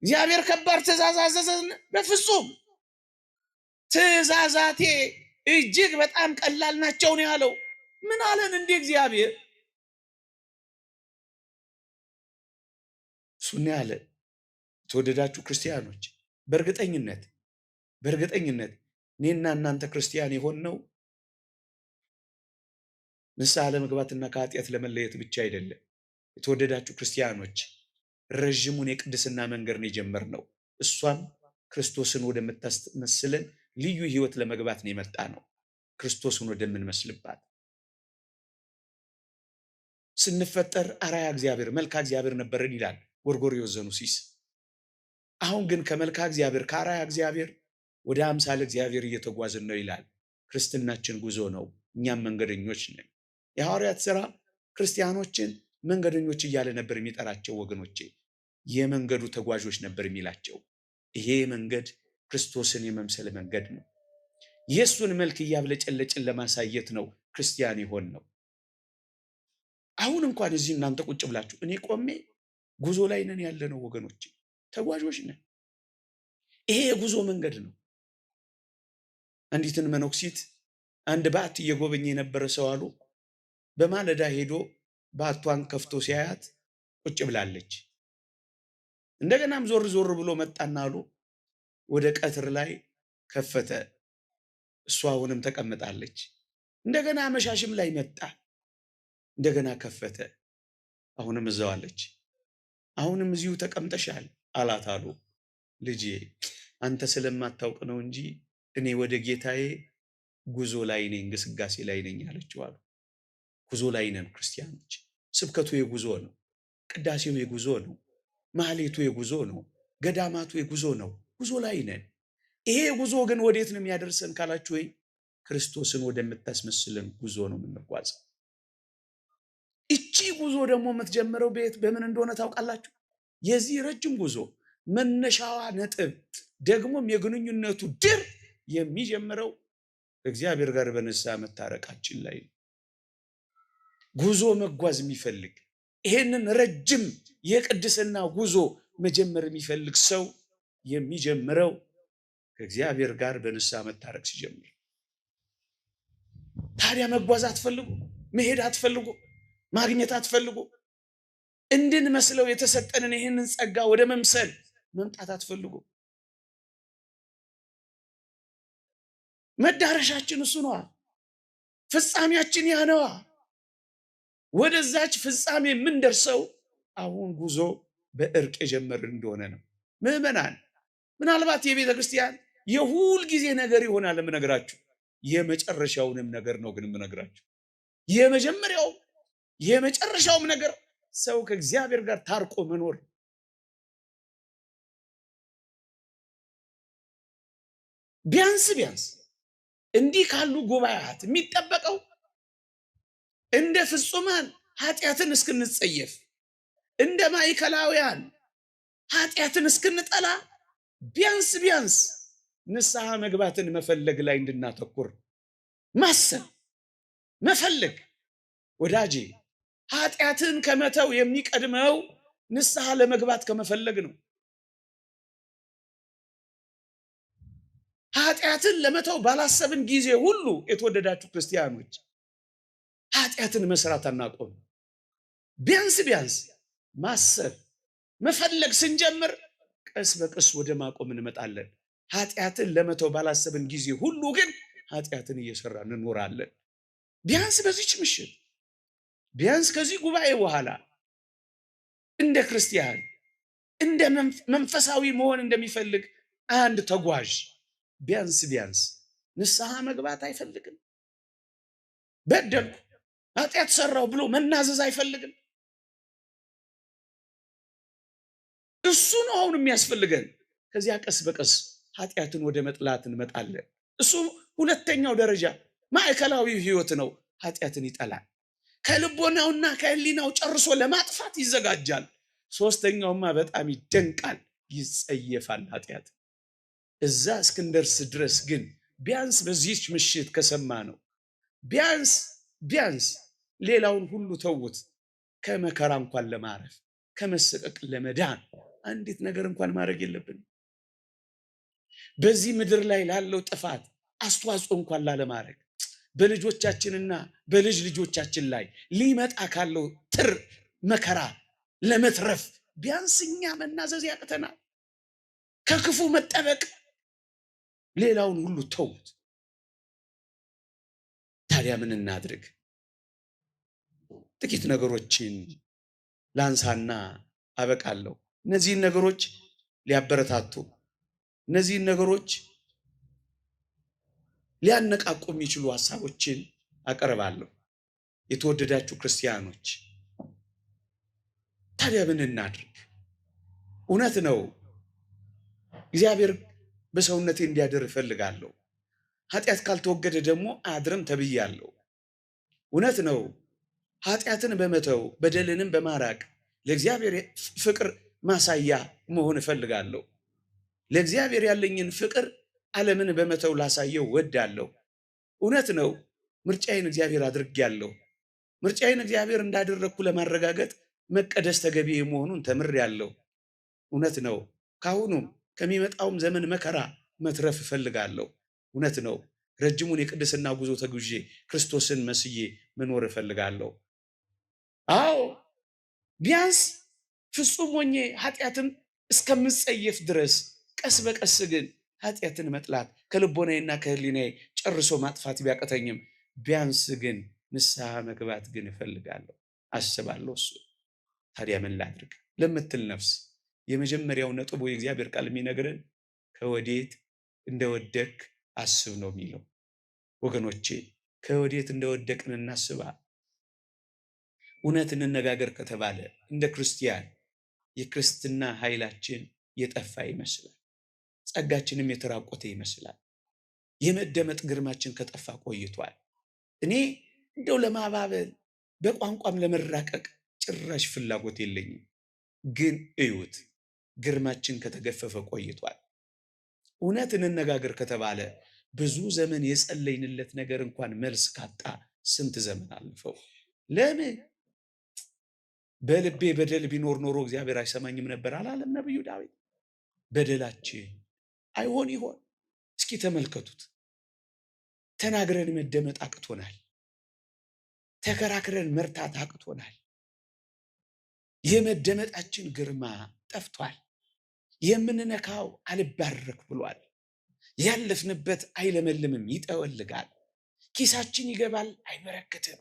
እግዚአብሔር ከባድ ትእዛዝ አዘዘን? በፍጹም ትእዛዛቴ እጅግ በጣም ቀላል ናቸው ነው ያለው። ምን አለን እንዴ እግዚአብሔር? እሱን ያለ የተወደዳችሁ ክርስቲያኖች በእርግጠኝነት እኔና እናንተ ክርስቲያን የሆነው ንስሐ ለመግባትና ከኃጢአት ለመለየት ብቻ አይደለም። የተወደዳችሁ ክርስቲያኖች ረዥሙን የቅድስና መንገድ ነው የጀመርነው። እሷም ክርስቶስን ወደምታስመስለን ልዩ ህይወት ለመግባት ነው የመጣ ነው። ክርስቶስን ወደምንመስልባት ስንፈጠር አራያ እግዚአብሔር መልካ እግዚአብሔር ነበርን ይላል ጎርጎርዮስ ዘኑሲስ። አሁን ግን ከመልካ እግዚአብሔር ከአራያ እግዚአብሔር ወደ አምሳለ እግዚአብሔር እየተጓዝን ነው ይላል። ክርስትናችን ጉዞ ነው። እኛም መንገደኞች ነን። የሐዋርያት ሥራ ክርስቲያኖችን መንገደኞች እያለ ነበር የሚጠራቸው ወገኖቼ። የመንገዱ ተጓዦች ነበር የሚላቸው። ይሄ መንገድ ክርስቶስን የመምሰል መንገድ ነው። የሱን መልክ እያብለጨለጭን ለማሳየት ነው ክርስቲያን ይሆን ነው። አሁን እንኳን እዚህ እናንተ ቁጭ ብላችሁ እኔ ቆሜ ጉዞ ላይ ነን ያለነው ወገኖች፣ ተጓዦች ነን። ይሄ የጉዞ መንገድ ነው። አንዲትን መነኩሲት አንድ ባት እየጎበኘ የነበረ ሰው አሉ በማለዳ ሄዶ ባቷን ከፍቶ ሲያያት ቁጭ ብላለች። እንደገናም ዞር ዞር ብሎ መጣና አሉ ወደ ቀትር ላይ ከፈተ። እሷ አሁንም ተቀምጣለች። እንደገና አመሻሽም ላይ መጣ። እንደገና ከፈተ። አሁንም እዛው አለች። አሁንም እዚሁ ተቀምጠሻል አላት አሉ። ልጄ አንተ ስለማታውቅ ነው እንጂ እኔ ወደ ጌታዬ ጉዞ ላይ ነኝ፣ ግስጋሴ ላይ ነኝ አለችው አሉ። ጉዞ ላይ ነን ክርስቲያኖች። ስብከቱ የጉዞ ነው። ቅዳሴው የጉዞ ነው። ማህሌቱ የጉዞ ነው። ገዳማቱ የጉዞ ነው። ጉዞ ላይ ነን። ይሄ ጉዞ ግን ወዴት ነው የሚያደርሰን ካላችሁ ወይ ክርስቶስን ወደምታስመስለን ጉዞ ነው የምንጓዘው። እቺ ጉዞ ደግሞ የምትጀምረው በምን እንደሆነ ታውቃላችሁ? የዚህ ረጅም ጉዞ መነሻዋ ነጥብ ደግሞም የግንኙነቱ ድር የሚጀምረው እግዚአብሔር ጋር በንስሐ መታረቃችን ላይ ነው። ጉዞ መጓዝ የሚፈልግ ይሄንን ረጅም የቅድስና ጉዞ መጀመር የሚፈልግ ሰው የሚጀምረው ከእግዚአብሔር ጋር በንስሐ መታረቅ ሲጀምር። ታዲያ መጓዝ አትፈልጉ? መሄድ አትፈልጉ? ማግኘት አትፈልጉ? እንድንመስለው የተሰጠንን ይህንን ጸጋ ወደ መምሰል መምጣት አትፈልጉ? መዳረሻችን እሱ ነዋ። ፍጻሜያችን ያ ነዋ። ወደዛች ፍጻሜ የምንደርሰው አሁን ጉዞ በእርቅ የጀመርን እንደሆነ ነው። ምዕመናን ምናልባት የቤተ ክርስቲያን የሁል ጊዜ ነገር ይሆናል የምነግራችሁ፣ የመጨረሻውንም ነገር ነው ግን የምነግራችሁ። የመጨረሻውም ነገር ሰው ከእግዚአብሔር ጋር ታርቆ መኖር። ቢያንስ እንዲህ ካሉ ጉባኤያት የሚጠበቀው እንደ ፍጹማን ኃጢአትን እስክንጸየፍ፣ እንደ ማዕከላውያን ኃጢአትን እስክንጠላ ቢያንስ ንስሐ መግባትን መፈለግ ላይ እንድናተኩር ማሰብ መፈለግ። ወዳጄ ኃጢአትን ከመተው የሚቀድመው ንስሐ ለመግባት ከመፈለግ ነው። ኃጢአትን ለመተው ባላሰብን ጊዜ ሁሉ የተወደዳችሁ ክርስቲያኖች ኃጢአትን መስራት አናቆም። ቢያንስ ማሰብ መፈለግ ስንጀምር ቀስ በቀስ ወደ ማቆም እንመጣለን። ኃጢአትን ለመተው ባላሰብን ጊዜ ሁሉ ግን ኃጢአትን እየሰራን እንኖራለን። ቢያንስ በዚህች ምሽት፣ ቢያንስ ከዚህ ጉባኤ በኋላ እንደ ክርስቲያን እንደ መንፈሳዊ መሆን እንደሚፈልግ አንድ ተጓዥ ቢያንስ ንስሐ መግባት አይፈልግም። በደልኩ ኃጢአት ሰራው ብሎ መናዘዝ አይፈልግም። እሱ ነው አሁን የሚያስፈልገን። ከዚያ ቀስ በቀስ ኃጢአትን ወደ መጥላት እንመጣለን። እሱ ሁለተኛው ደረጃ ማዕከላዊ ህይወት ነው። ኃጢአትን ይጠላል። ከልቦናውና ከህሊናው ጨርሶ ለማጥፋት ይዘጋጃል። ሶስተኛውማ በጣም ይደንቃል፣ ይጸየፋል ኃጢአት። እዛ እስክንደርስ ድረስ ግን ቢያንስ በዚህች ምሽት ከሰማ ነው ቢያንስ ሌላውን ሁሉ ተውት፣ ከመከራ እንኳን ለማረፍ ከመሰቀቅ ለመዳን አንዲት ነገር እንኳን ማድረግ የለብንም። በዚህ ምድር ላይ ላለው ጥፋት አስተዋጽኦ እንኳን ላለማድረግ በልጆቻችንና በልጅ ልጆቻችን ላይ ሊመጣ ካለው መከራ ለመትረፍ ቢያንስ እኛ መናዘዝ ያቅተናል። ከክፉ መጠበቅ፣ ሌላውን ሁሉ ተውት። ታዲያ ምን እናድርግ? ጥቂት ነገሮችን ላንሳና አበቃለሁ። እነዚህን ነገሮች ሊያበረታቱ፣ እነዚህን ነገሮች ሊያነቃቁ የሚችሉ ሐሳቦችን አቀርባለሁ። የተወደዳችሁ ክርስቲያኖች ታዲያ ምን እናድርግ? እውነት ነው እግዚአብሔር በሰውነቴ እንዲያድር እፈልጋለሁ። ኃጢአት ካልተወገደ ደግሞ አድርም ተብያለሁ። እውነት ነው ኃጢአትን በመተው በደልንም በማራቅ ለእግዚአብሔር ፍቅር ማሳያ መሆን እፈልጋለሁ። ለእግዚአብሔር ያለኝን ፍቅር ዓለምን በመተው ላሳየው ወዳለሁ። እውነት ነው፣ ምርጫዬን እግዚአብሔር አድርጌያለሁ። ምርጫዬን እግዚአብሔር እንዳደረግኩ ለማረጋገጥ መቀደስ ተገቢ መሆኑን ተምሬያለሁ። እውነት ነው፣ ካሁኑም ከሚመጣውም ዘመን መከራ መትረፍ እፈልጋለሁ። እውነት ነው፣ ረጅሙን የቅድስና ጉዞ ተጉዤ ክርስቶስን መስዬ መኖር እፈልጋለሁ። አዎ ቢያንስ ፍጹም ሆኜ ኃጢአትን እስከምጸየፍ ድረስ ቀስ በቀስ ግን ኃጢአትን መጥላት ከልቦናዬና ከህሊናዬ ጨርሶ ማጥፋት ቢያቀተኝም ቢያንስ ግን ንስሐ መግባት ግን እፈልጋለሁ፣ አስባለሁ። እሱ ታዲያ ምን ላድርግ ለምትል ነፍስ የመጀመሪያው ነጥቡ የእግዚአብሔር ቃል የሚነግረን ከወዴት እንደወደቅ አስብ ነው የሚለው። ወገኖቼ ከወዴት እንደወደቅን እናስባ። እውነት እንነጋገር ከተባለ እንደ ክርስቲያን የክርስትና ኃይላችን የጠፋ ይመስላል። ጸጋችንም የተራቆተ ይመስላል። የመደመጥ ግርማችን ከጠፋ ቆይቷል። እኔ እንደው ለማባበል በቋንቋም ለመራቀቅ ጭራሽ ፍላጎት የለኝም። ግን እዩት፣ ግርማችን ከተገፈፈ ቆይቷል። እውነት እንነጋገር ከተባለ ብዙ ዘመን የጸለይንለት ነገር እንኳን መልስ ካጣ ስንት ዘመን አልፈው። ለምን? በልቤ በደል ቢኖር ኖሮ እግዚአብሔር አይሰማኝም ነበር አላለም ነብዩ ዳዊት? በደላችን አይሆን ይሆን? እስኪ ተመልከቱት። ተናግረን መደመጥ አቅቶናል። ተከራክረን መርታት አቅቶናል። የመደመጣችን ግርማ ጠፍቷል። የምንነካው አልባረክ ብሏል። ያለፍንበት አይለመልምም፣ ይጠወልጋል። ኪሳችን ይገባል፣ አይበረክትም።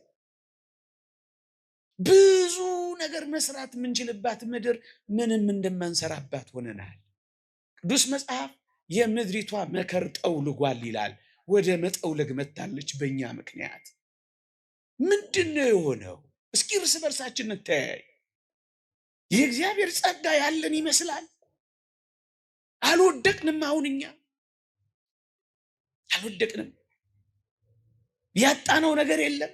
ብዙ ነገር መስራት የምንችልባት ምድር ምንም እንደማንሰራባት ሆነናል። ቅዱስ መጽሐፍ የምድሪቷ መከር ጠውልጓል ይላል። ወደ መጠውለግ መታለች በእኛ ምክንያት። ምንድነው የሆነው? እስኪ እርስ በርሳችን እንተያይ። የእግዚአብሔር ጸጋ ያለን ይመስላል። አልወደቅንም። አሁን እኛ አልወደቅንም። ያጣነው ነገር የለም።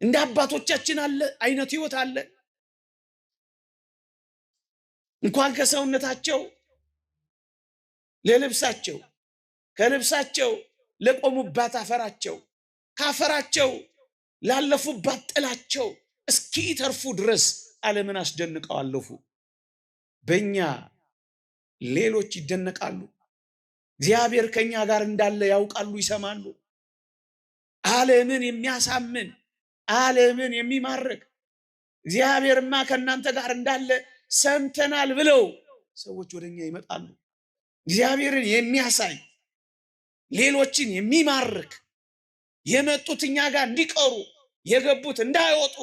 እንደ አባቶቻችን አለ አይነት ህይወት አለ። እንኳን ከሰውነታቸው ለልብሳቸው፣ ከልብሳቸው ለቆሙባት አፈራቸው፣ ካፈራቸው ላለፉባት ጥላቸው እስኪ ተርፉ ድረስ ዓለምን አስደንቀው አለፉ። በእኛ ሌሎች ይደነቃሉ። እግዚአብሔር ከኛ ጋር እንዳለ ያውቃሉ፣ ይሰማሉ። ዓለምን የሚያሳምን ዓለምን የሚማርክ እግዚአብሔርማ ከእናንተ ጋር እንዳለ ሰምተናል ብለው ሰዎች ወደኛ ይመጣሉ። እግዚአብሔርን የሚያሳይ ሌሎችን የሚማርክ የመጡት እኛ ጋር እንዲቀሩ፣ የገቡት እንዳይወጡ፣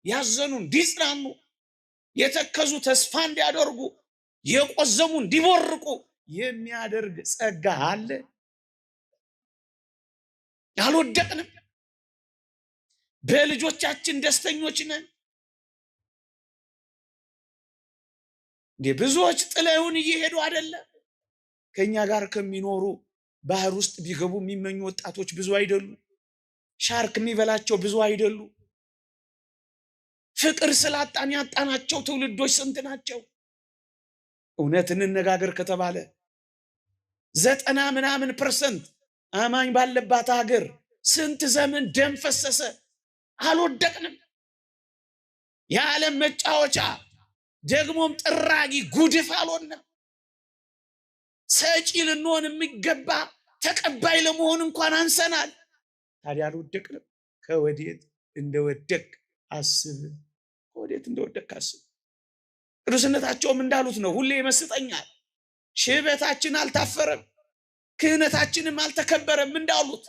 ያዘኑ እንዲጽናኑ፣ የተከዙ ተስፋ እንዲያደርጉ፣ የቆዘሙ እንዲቦርቁ የሚያደርግ ጸጋ አለ። አልወደቅንም። በልጆቻችን ደስተኞች ነን። ብዙዎች ጥለውን እየሄዱ አይደለም? ከኛ ጋር ከሚኖሩ ባህር ውስጥ ቢገቡ የሚመኙ ወጣቶች ብዙ አይደሉ? ሻርክ የሚበላቸው ብዙ አይደሉ? ፍቅር ስላጣን ያጣናቸው ትውልዶች ስንት ናቸው? እውነት እንነጋገር ከተባለ 90% አማኝ ባለባት ሀገር ስንት ዘመን ደም ፈሰሰ። አልወደቅንም። የዓለም መጫወቻ ደግሞም ጥራጊ ጉድፍ አልሆንም። ሰጪ ልንሆን የሚገባ ተቀባይ ለመሆን እንኳን አንሰናል። ታዲያ አልወደቅንም። ከወዴት እንደወደቅ አስብ። ከወዴት እንደወደቅ አስብ። ቅዱስነታቸውም እንዳሉት ነው። ሁሌ ይመስጠኛል። ሽበታችን አልታፈረም፣ ክህነታችንም አልተከበረም እንዳሉት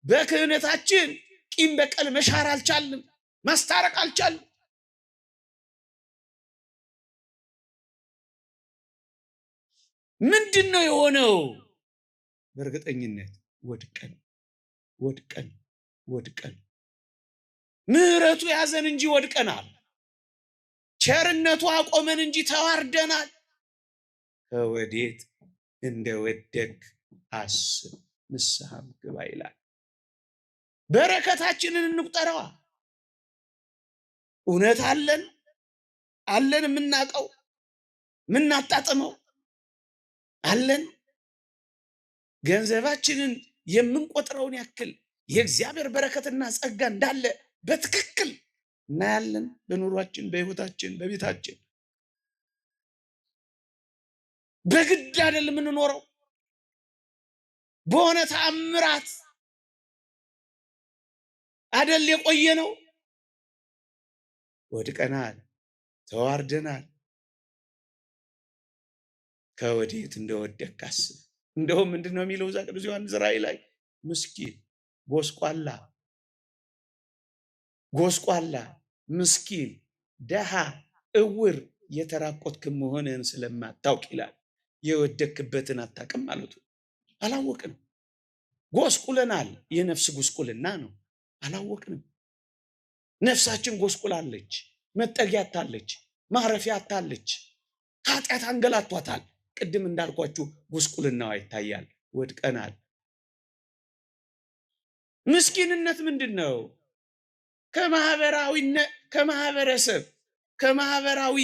በክህነታችን ቂም በቀል መሻር አልቻልንም፣ ማስታረቅ አልቻልንም። ምንድነው የሆነው? በእርግጠኝነት ወድቀን ወድቀን ወድቀን ምሕረቱ ያዘን እንጂ ወድቀናል። ቸርነቱ አቆመን እንጂ ተዋርደናል። ከወዴት እንደወደቅ አስብ፣ ንስሐም ግባ ይላል። በረከታችንን እንቁጠረዋ። እውነት አለን አለን የምናውቀው የምናጣጥመው አለን። ገንዘባችንን የምንቆጥረውን ያክል የእግዚአብሔር በረከትና ጸጋ እንዳለ በትክክል እናያለን። በኑሯችን፣ በህይወታችን፣ በቤታችን በግድ አይደለም የምንኖረው። በሆነ ተአምራት አይደል የቆየ ነው። ወድቀናል፣ ተዋርደናል። ከወዴት እንደወደቅክ አስብ። እንደውም ምንድነው የሚለው እዛ ቅዱስ ዮሐንስ ራእይ ላይ ምስኪን፣ ጎስቋላ፣ ምስኪን፣ ደሃ፣ እውር የተራቆትክ መሆንህን ስለማታውቅ ይላል። የወደቅክበትን አታውቅም ማለቱ። አላወቅንም። ጎስቁለናል። የነፍስ ጉስቁልና ነው። አላወቅንም። ነፍሳችን ጎስቁላለች። መጠጊያ አታለች። ማረፊያ አታለች። ኃጢአት አንገላቷታል። ቅድም እንዳልኳችሁ ጉስቁልናዋ ይታያል። ወድቀናል። ምስኪንነት ምንድን ነው? ከማህበረሰብ ከማህበራዊ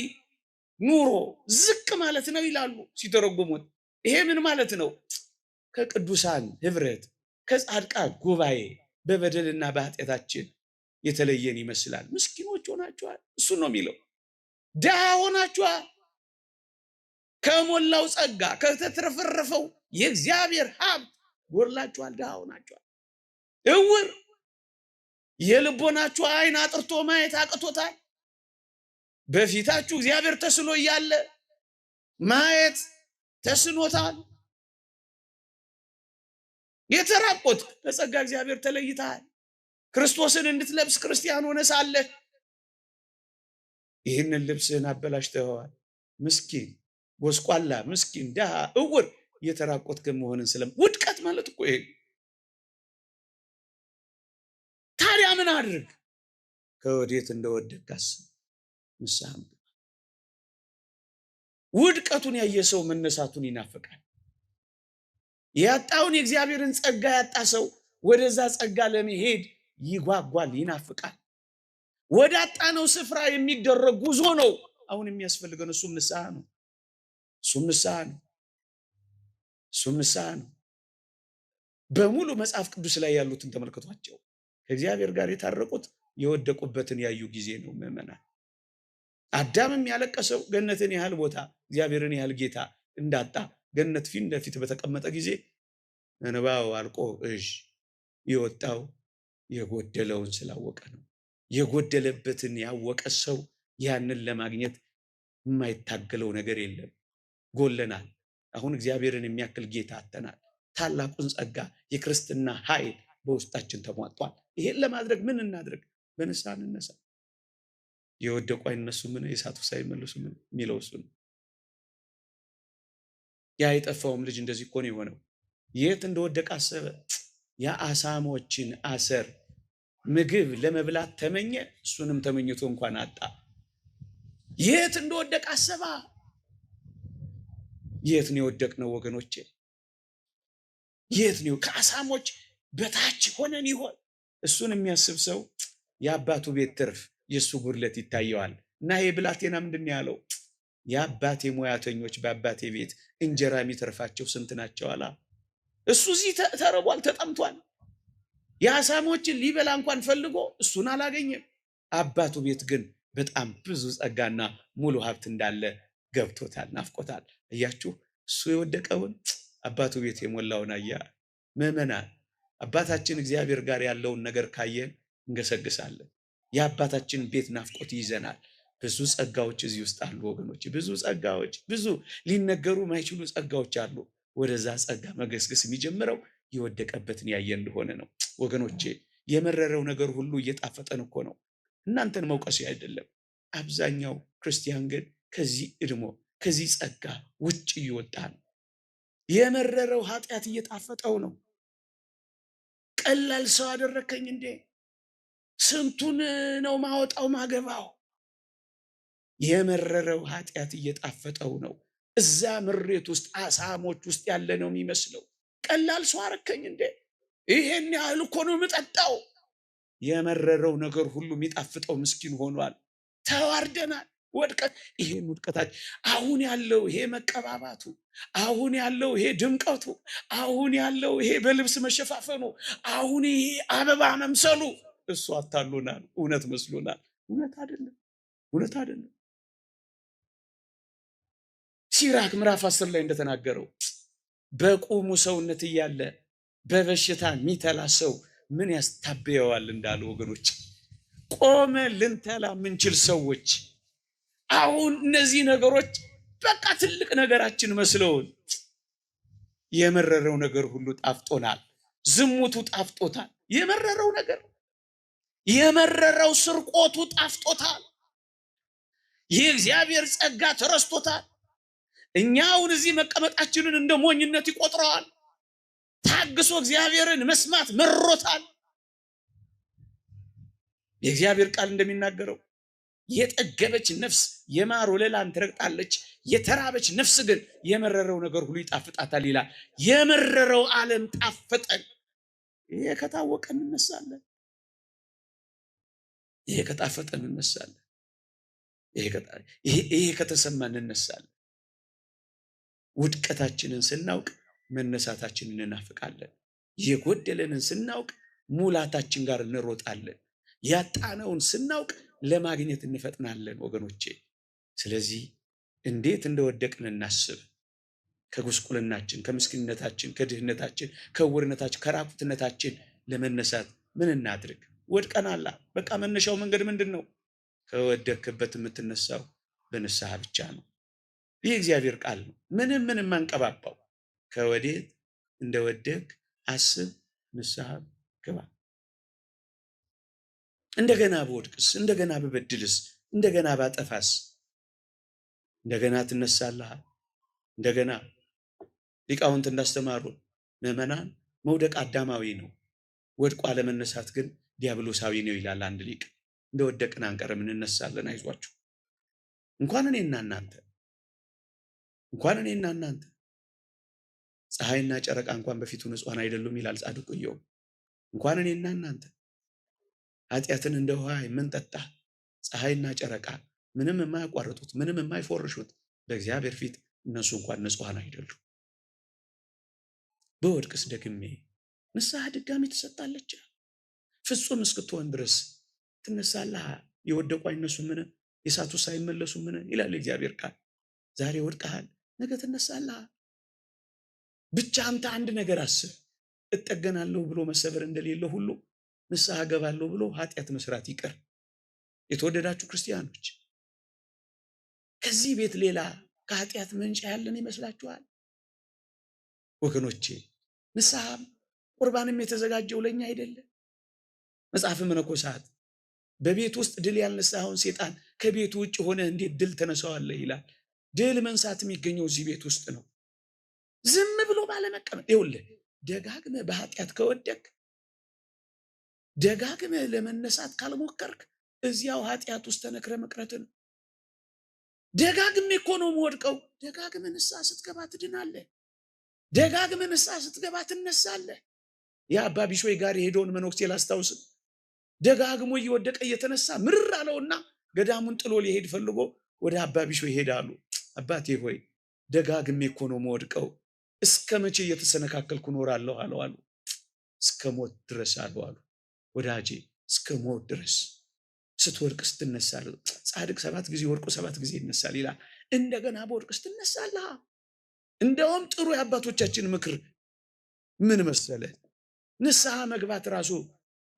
ኑሮ ዝቅ ማለት ነው ይላሉ ሲተረጉሙት። ይሄ ምን ማለት ነው? ከቅዱሳን ህብረት፣ ከጻድቃን ጉባኤ በበደልና በኃጢአታችን የተለየን ይመስላል። ምስኪኖች ሆናችኋል። እሱ ነው የሚለው። ድሃ ሆናችኋል። ከሞላው ጸጋ ከተትረፈረፈው የእግዚአብሔር ሀብት ጎድላችኋል። ድሃ ሆናችኋል። እውር፣ የልቦናችሁ አይን አጥርቶ ማየት አቅቶታል። በፊታችሁ እግዚአብሔር ተስሎ እያለ ማየት ተስኖታል። የተራቆት በጸጋ እግዚአብሔር ተለይተሃል። ክርስቶስን እንድትለብስ ክርስቲያን ሆነ ሳለ ይህንን ልብስህን አበላሽተኸዋል። ምስኪን፣ ጎስቋላ፣ ምስኪን፣ ደሃ፣ እውር የተራቆትክ መሆንን ውድቀት ማለት እኮ ይሄ። ታዲያ ምን አድርግ? ከወዴት እንደወደቅክ አስብ፣ ንስሐ ግባ። ውድቀቱን ያየ ሰው መነሳቱን ይናፍቃል። ያጣውን የእግዚአብሔርን ጸጋ ያጣ ሰው ወደዛ ጸጋ ለመሄድ ይጓጓል፣ ይናፍቃል። ወደ አጣነው ስፍራ የሚደረግ ጉዞ ነው አሁን የሚያስፈልገን። እሱም ንስሐ ነው። እሱም ንስሐ ነው። በሙሉ መጽሐፍ ቅዱስ ላይ ያሉትን ተመልከቷቸው። ከእግዚአብሔር ጋር የታረቁት የወደቁበትን ያዩ ጊዜ ነው። ምዕመናን፣ አዳምም ያለቀሰው ገነትን ያህል ቦታ፣ እግዚአብሔርን ያህል ጌታ እንዳጣ ገነት ፊት ለፊት በተቀመጠ ጊዜ እንባው አልቆ የወጣው የጎደለውን ስላወቀ ነው። የጎደለበትን ያወቀ ሰው ያንን ለማግኘት የማይታገለው ነገር የለም። ጎለናል። አሁን እግዚአብሔርን የሚያክል ጌታ አጥተናል። ታላቁን ጸጋ የክርስትና ኃይል በውስጣችን ተሟጧል። ይሄን ለማድረግ ምን እናድርግ? በንስሐ እንነሳ። የወደቁ አይነሱምን? የሳቱ ሳይመለሱ ምን የሚለው እሱ ነው። ያ የጠፋውም ልጅ እንደዚህ እኮ ነው የሆነው። የት እንደወደቀ አሰበ። የአሳሞችን አሰር ምግብ ለመብላት ተመኘ። እሱንም ተመኝቶ እንኳን አጣ። የት እንደወደቀ አሰባ። የት ነው የወደቅነው ወገኖቼ? የት ነው? ከአሳሞች በታች ሆነን ይሆን? እሱን የሚያስብ ሰው የአባቱ ቤት ትርፍ የሱ ጉድለት ይታየዋል። እና ይሄ ብላቴና ምንድን ያለው? የአባቴ ሙያተኞች በአባቴ ቤት እንጀራ የሚተርፋቸው ስንት ናቸው አላ። እሱ እዚህ ተርቧል፣ ተጠምቷል። የአሳሞችን ሊበላ እንኳን ፈልጎ እሱን አላገኘም። አባቱ ቤት ግን በጣም ብዙ ጸጋና ሙሉ ሀብት እንዳለ ገብቶታል፣ ናፍቆታል። እያችሁ እሱ የወደቀውን አባቱ ቤት የሞላውን አያ። ምዕመናን፣ አባታችን እግዚአብሔር ጋር ያለውን ነገር ካየን እንገሰግሳለን። የአባታችን ቤት ናፍቆት ይዘናል። ብዙ ጸጋዎች እዚህ ውስጥ አሉ ወገኖች፣ ብዙ ጸጋዎች፣ ብዙ ሊነገሩ ማይችሉ ጸጋዎች አሉ። ወደዛ ጸጋ መገስገስ የሚጀምረው የወደቀበትን ያየ እንደሆነ ነው ወገኖቼ። የመረረው ነገር ሁሉ እየጣፈጠን እኮ ነው። እናንተን መውቀስ አይደለም። አብዛኛው ክርስቲያን ግን ከዚህ እድሞ ከዚህ ጸጋ ውጭ እየወጣ ነው። የመረረው ኃጢአት እየጣፈጠው ነው። ቀላል ሰው አደረከኝ እንዴ? ስንቱን ነው ማወጣው ማገባው? የመረረው ኃጢአት እየጣፈጠው ነው። እዛ ምሬት ውስጥ አሳሞች ውስጥ ያለ ነው የሚመስለው። ቀላል ሰው አረከኝ እንዴ? ይሄን ያህል እኮ ነው የምጠጣው። የመረረው ነገር ሁሉ የሚጣፍጠው ምስኪን ሆኗል። ተዋርደናል። ውድቀት ይሄን ውድቀታችን አሁን ያለው ይሄ መቀባባቱ፣ አሁን ያለው ይሄ ድምቀቱ፣ አሁን ያለው ይሄ በልብስ መሸፋፈኑ፣ አሁን ይሄ አበባ መምሰሉ እሱ አታሎናል። እውነት መስሎናል። እውነት አይደለም። እውነት አይደለም። ሲራክ ምዕራፍ 10 ላይ እንደተናገረው በቁሙ ሰውነት እያለ በበሽታ የሚተላ ሰው ምን ያስታበየዋል እንዳለ ወገኖች፣ ቆመ ልንተላ ምንችል ሰዎች አሁን እነዚህ ነገሮች በቃ ትልቅ ነገራችን መስለውን የመረረው ነገር ሁሉ ጣፍጦናል። ዝሙቱ ጣፍጦታል። የመረረው ነገር የመረረው ስርቆቱ ጣፍጦታል። የእግዚአብሔር ጸጋ ተረስቶታል። እኛውን እዚህ መቀመጣችንን እንደ ሞኝነት ይቆጥረዋል። ታግሶ እግዚአብሔርን መስማት መሮታል። የእግዚአብሔር ቃል እንደሚናገረው የጠገበች ነፍስ የማር ወለላን ትረግጣለች፣ የተራበች ነፍስ ግን የመረረው ነገር ሁሉ ይጣፍጣታል ይላል። የመረረው ዓለም ጣፈጠን። ይሄ ከታወቀን እንነሳለን። ይሄ ከጣፈጠን እንነሳለን። ይሄ ከተሰማን እንነሳለን። ውድቀታችንን ስናውቅ መነሳታችንን እናፍቃለን። የጎደለንን ስናውቅ ሙላታችን ጋር እንሮጣለን። ያጣነውን ስናውቅ ለማግኘት እንፈጥናለን ወገኖቼ። ስለዚህ እንዴት እንደወደቅን እናስብ። ከጉስቁልናችን፣ ከምስኪንነታችን፣ ከድህነታችን፣ ከዕውርነታችን፣ ከራቁትነታችን ለመነሳት ምን እናድርግ? ወድቀናላ። በቃ መነሻው መንገድ ምንድን ነው? ከወደቅክበት የምትነሳው በንስሐ ብቻ ነው። ይህ እግዚአብሔር ቃል ነው። ምንም አንቀባባው። ከወዴት እንደወደቅ አስብ፣ ንስሐ ግባ። እንደገና በወድቅስ፣ እንደገና በበድልስ፣ እንደገና ባጠፋስ እንደገና ትነሳለህ። እንደገና ሊቃውንት እንዳስተማሩ ምዕመናን መውደቅ አዳማዊ ነው፣ ወድቆ አለመነሳት ግን ዲያብሎሳዊ ነው ይላል አንድ ሊቅ። እንደወደቅን አንቀርም፣ እንነሳለን። አይዟችሁ። እንኳን እኔና እናንተ ፀሐይና ጨረቃ እንኳን በፊቱ ንጹሐን አይደሉም ይላል ጻድቁ ኢዮብ። እንኳን እኔና እናንተ ኃጢአትን እንደ ውሃ የምንጠጣ ፀሐይና ጨረቃ ምንም የማያቋርጡት ምንም የማይፎርሹት በእግዚአብሔር ፊት እነሱ እንኳን ንጹሐን አይደሉም። በወድቅስ ደግሜ ንስሐ ድጋሚ ትሰጣለች። ፍጹም እስክትሆን ድረስ ትነሳለህ። የወደቁ አይነሱምን? የሳቱ ሳይመለሱምን? ይላል እግዚአብሔር ቃል። ዛሬ ወድቀሃል፣ ነገ ትነሳለህ። ብቻ አንተ አንድ ነገር አስብ። እጠገናለሁ ብሎ መሰበር እንደሌለ ሁሉ ንስሐ ገባለሁ ብሎ ኃጢአት መስራት ይቀር። የተወደዳችሁ ክርስቲያኖች፣ ከዚህ ቤት ሌላ ከኃጢአት ምንጭ ያለን ይመስላችኋል? ወገኖቼ፣ ንስሐም ቁርባንም የተዘጋጀው ለኛ አይደለም። መጽሐፈ መነኮሳት በቤት ውስጥ ድል ያልነሳውን ሴጣን ከቤቱ ውጭ ሆነ እንዴት ድል ተነሳዋለህ ይላል። ድል መንሳት የሚገኘው እዚህ ቤት ውስጥ ነው። ዝም ብሎ ባለመቀመጥ። ይኸውልህ፣ ደጋግመህ በኃጢአት ከወደቅ፣ ደጋግመህ ለመነሳት ካልሞከርክ እዚያው ኃጢአት ውስጥ ተነክረ መቅረትን። ደጋግሜ እኮ ነው የምወድቀው። ደጋግመህ ንስሐ ስትገባ ትድናለህ። ደጋግመህ ንስሐ ስትገባ ትነሳለህ። የአባ ቢሾይ ጋር የሄደውን መነኩሴ ላስታውስ። ደጋግሞ እየወደቀ እየተነሳ ምርር አለውና ገዳሙን ጥሎ ሊሄድ ፈልጎ ወደ አባ ቢሾይ ይሄዳሉ። አባቴ ሆይ ደጋግሜ እኮ ነው የምወድቀው፣ እስከ መቼ እየተሰነካከልኩ እኖራለሁ አሉ። እስከ ሞት ድረስ አሉ። ወዳጄ፣ እስከ ሞት ድረስ ስትወድቅ ስትነሳል። ጻድቅ 7 ጊዜ ወድቆ 7 ጊዜ ይነሳል ይላል። እንደገና በወድቅ ስትነሳለህ። እንደውም ጥሩ የአባቶቻችን ምክር ምን መሰለ? ንስሐ መግባት ራሱ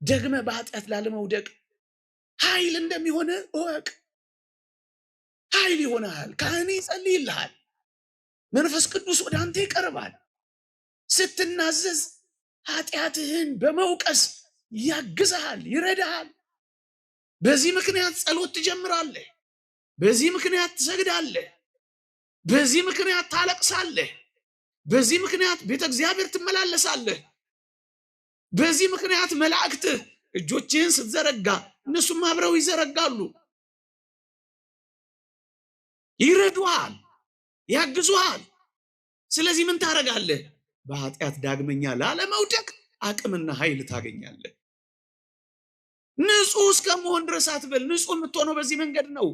ደግመ በኃጢአት ላለመውደቅ ኃይል እንደሚሆነ እወቅ። ኃይል ይሆናል። ካህን ይጸልይልሃል። መንፈስ ቅዱስ ወደ አንተ ይቀርባል። ስትናዘዝ ኃጢአትህን በመውቀስ ያግዝሃል፣ ይረዳሃል። በዚህ ምክንያት ጸሎት ትጀምራለህ። በዚህ ምክንያት ትሰግዳለህ። በዚህ ምክንያት ታለቅሳለህ። በዚህ ምክንያት ቤተ እግዚአብሔር ትመላለሳለህ። በዚህ ምክንያት መላእክትህ እጆችህን ስትዘረጋ እነሱም አብረው ይዘረጋሉ፣ ይረዱሃል፣ ያግዙሃል። ስለዚህ ምን ታረጋለህ? በኃጢአት ዳግመኛ ላለመውደቅ አቅምና ኃይል ታገኛለህ። ንጹህ እስከመሆን ድረስ አትበል። ንጹህ የምትሆነው በዚህ መንገድ ነው።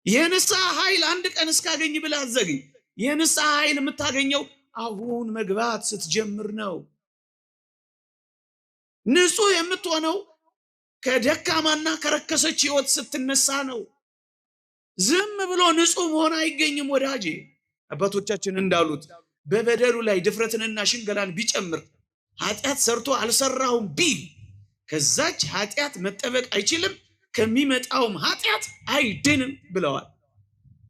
የንስሐ ኃይል አንድ ቀን እስካገኝ ብለህ አትዘግይ። የንስሐ ኃይል የምታገኘው አሁን መግባት ስትጀምር ነው። ንጹህ የምትሆነው ከደካማና ከረከሰች ህይወት ስትነሳ ነው። ዝም ብሎ ንጹህ መሆን አይገኝም ወዳጄ። አባቶቻችን እንዳሉት በበደሉ ላይ ድፍረትንና ሽንገላን ቢጨምር ኃጢአት ሰርቶ አልሰራሁም ቢል ከዛች ኃጢአት መጠበቅ አይችልም፣ ከሚመጣውም ኃጢአት አይድንም ብለዋል።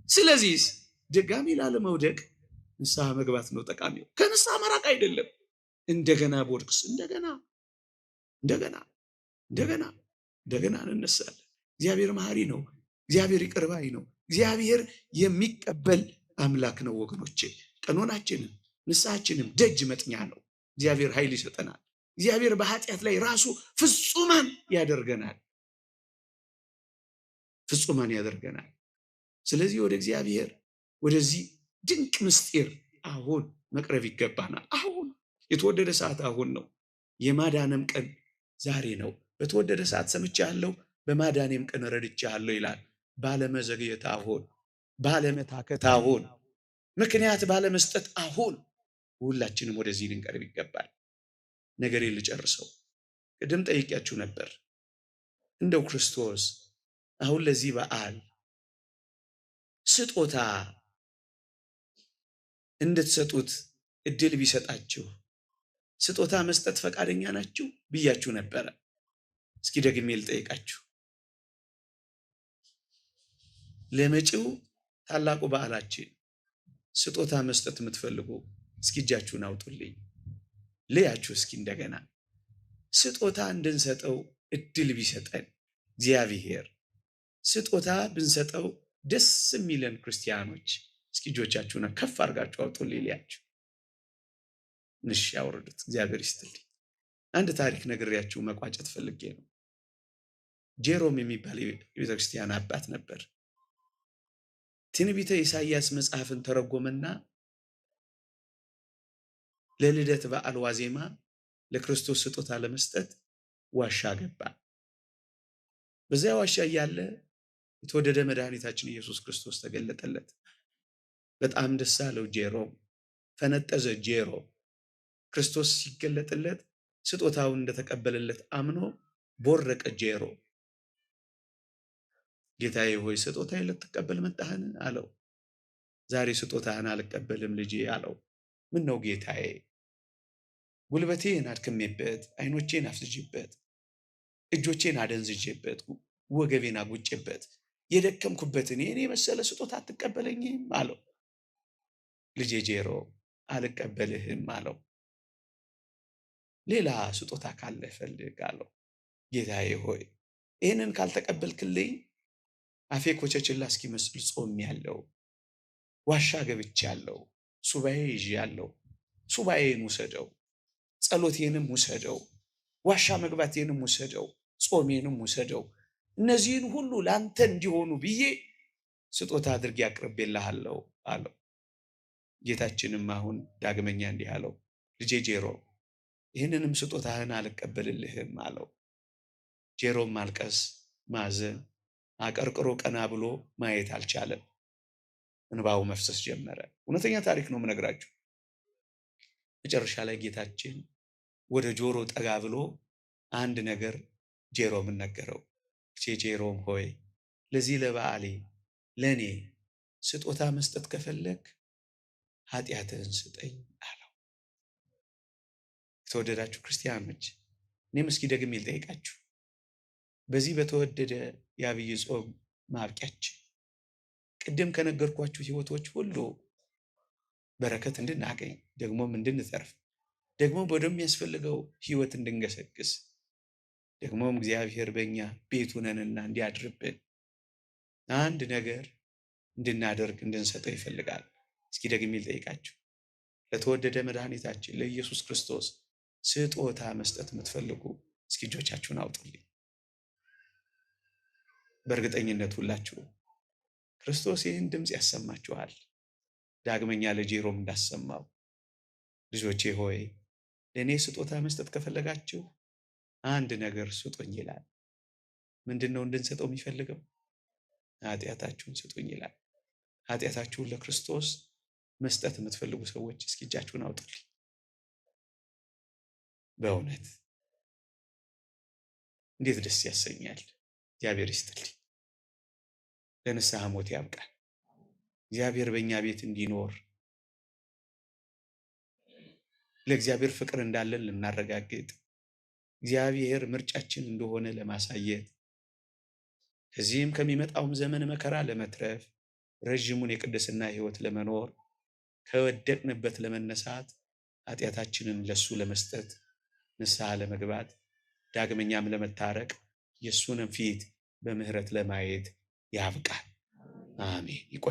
ስለዚህ ድጋሚ ላለመውደቅ ንስሐ መግባት ነው ጠቃሚው። ከንስሐ መራቅ አይደለም። እንደገና ቦድቅስ እንደገና እንነሳለን። እግዚአብሔር መሐሪ ነው። እግዚአብሔር ይቅር ባይ ነው። እግዚአብሔር የሚቀበል አምላክ ነው ወገኖቼ። ቀኖናችንም ንስሐችንም ደጅ መጥኛ ነው። እግዚአብሔር ኃይል ይሰጠናል። እግዚአብሔር በኃጢአት ላይ ራሱ ፍጹማን ያደርገናል። ስለዚህ ወደ እግዚአብሔር ወደዚህ ድንቅ ምስጢር አሁን መቅረብ ይገባናል። አሁን የተወደደ ሰዓት አሁን ነው። የማዳንም ቀን ዛሬ ነው። በተወደደ ሰዓት ሰምቻለሁ፣ በማዳኔም ቀን ረድቻለሁ ይላል። ባለመዘግየት አሁን፣ ባለመታከት አሁን፣ ምክንያት ባለመስጠት አሁን ሁላችንም ወደዚህ ልንቀርብ ይገባል። ነገሬን ልጨርሰው። ቅድም ጠይቂያችሁ ነበር፣ እንደው ክርስቶስ አሁን ለዚህ በዓል ስጦታ እንድትሰጡት እድል ቢሰጣችሁ ስጦታ መስጠት ፈቃደኛ ናችሁ ብያችሁ ነበረ። እስኪ ደግሜ ልጠይቃችሁ። ለመጪው ታላቁ በዓላችን ስጦታ መስጠት የምትፈልጉ እስኪ እጃችሁን አውጡልኝ። ለያችሁ እስኪ እንደገና ስጦታ እንድንሰጠው እድል ቢሰጠን እግዚአብሔር፣ ስጦታ ብንሰጠው ደስ የሚለን ክርስቲያኖች እስኪ እጆቻችሁን ከፍ አድርጋችሁ አውጡልኝ። ለያችሁ ንሽ ያወርዱት። እግዚአብሔር ይስጥልኝ። አንድ ታሪክ ነግሬያችሁ መቋጨት ፈልጌ ነው። ጄሮም የሚባል የቤተክርስቲያን አባት ነበር። ትንቢተ ኢሳይያስ መጽሐፍን ተረጎመና ለልደት በዓል ዋዜማ ለክርስቶስ ስጦታ ለመስጠት ዋሻ ገባ። በዚያ ዋሻ እያለ የተወደደ መድኃኒታችን ኢየሱስ ክርስቶስ ተገለጠለት። በጣም ደስ አለው። ጄሮም ፈነጠዘ። ጄሮም ክርስቶስ ሲገለጥለት ስጦታውን እንደተቀበለለት አምኖ ቦረቀ። ጄሮም ጌታዬ ሆይ ስጦታዬን ልትቀበል መጣህን አለው። ዛሬ ስጦታህን አልቀበልም ልጄ አለው። ምን ነው ጌታዬ? ጉልበቴን አድክሜበት፣ አይኖቼን አፍዝጄበት፣ እጆቼን አደንዝጄበት፣ ወገቤን አጉጬበት የደከምኩበትን የኔ መሰለ ስጦታ አትቀበለኝም አለው። ልጄ ጄሮም አልቀበልህም አለው። ሌላ ስጦታ ካለ ፈልግ አለው። ጌታዬ ሆይ ይህንን ካልተቀበልክልኝ አፌ ኮቸችላ እስኪመስል ጾሜያለሁ፣ ዋሻ ገብቻለሁ፣ ሱባኤ ይዣለሁ። ሱባኤን ውሰደው፣ ጸሎቴንም ውሰደው፣ ዋሻ መግባቴንም ውሰደው፣ ጾሜንም ውሰደው። እነዚህን ሁሉ ላንተ እንዲሆኑ ብዬ ስጦታ አድርጌ አቅርቤልሃለሁ አለው። ጌታችንም አሁን ዳግመኛ እንዲህ አለው፣ ልጄ ጄሮም ይህንንም ስጦታህን አልቀበልልህም አለው። ጄሮም ማልቀስ፣ ማዘን፣ አቀርቅሮ ቀና ብሎ ማየት አልቻለም። እንባው መፍሰስ ጀመረ። እውነተኛ ታሪክ ነው የምነግራችሁ። መጨረሻ ላይ ጌታችን ወደ ጆሮ ጠጋ ብሎ አንድ ነገር ጄሮምን ነገረው። ጄሮም ሆይ ለዚህ ለበዓሌ ለእኔ ስጦታ መስጠት ከፈለግ ኃጢአትህን ስጠኝ አለው። የተወደዳችሁ ክርስቲያኖች፣ እኔም እስኪ ደግሜ ልጠይቃችሁ። በዚህ በተወደደ የአብይ ጾም ማብቂያችን ቅድም ከነገርኳችሁ ህይወቶች ሁሉ በረከት እንድናገኝ ደግሞም እንድንተርፍ ደግሞም ወደሚያስፈልገው ህይወት እንድንገሰግስ ደግሞም እግዚአብሔር በእኛ ቤቱ ነንና እንዲያድርብን አንድ ነገር እንድናደርግ እንድንሰጠው ይፈልጋል። እስኪ ደግሜ ልጠይቃችሁ። ለተወደደ መድኃኒታችን ለኢየሱስ ክርስቶስ ስጦታ መስጠት የምትፈልጉ እስኪ እጆቻችሁን አውጡልኝ። በእርግጠኝነት ሁላችሁ ክርስቶስ ይህን ድምፅ ያሰማችኋል። ዳግመኛ ለጄሮም እንዳሰማው ልጆቼ ሆይ ለእኔ ስጦታ መስጠት ከፈለጋችሁ አንድ ነገር ስጡኝ ይላል። ምንድን ነው እንድንሰጠው የሚፈልገው? ኃጢአታችሁን ስጡኝ ይላል። ኃጢአታችሁን ለክርስቶስ መስጠት የምትፈልጉ ሰዎች እስኪ እጃችሁን አውጡልኝ። በእውነት እንዴት ደስ ያሰኛል። እግዚአብሔር ይስጥልኝ። ለንስሐ ሞት ያብቃል። እግዚአብሔር በእኛ ቤት እንዲኖር ለእግዚአብሔር ፍቅር እንዳለን ልናረጋግጥ እግዚአብሔር ምርጫችን እንደሆነ ለማሳየት ከዚህም ከሚመጣውም ዘመን መከራ ለመትረፍ ረጅሙን የቅድስና ሕይወት ለመኖር ከወደቅንበት ለመነሳት ኃጢአታችንን ለሱ ለመስጠት ንስሐ ለመግባት ዳግመኛም ለመታረቅ የሱንም ፊት በምህረት ለማየት ያብቃል። አሜን። ይቆይ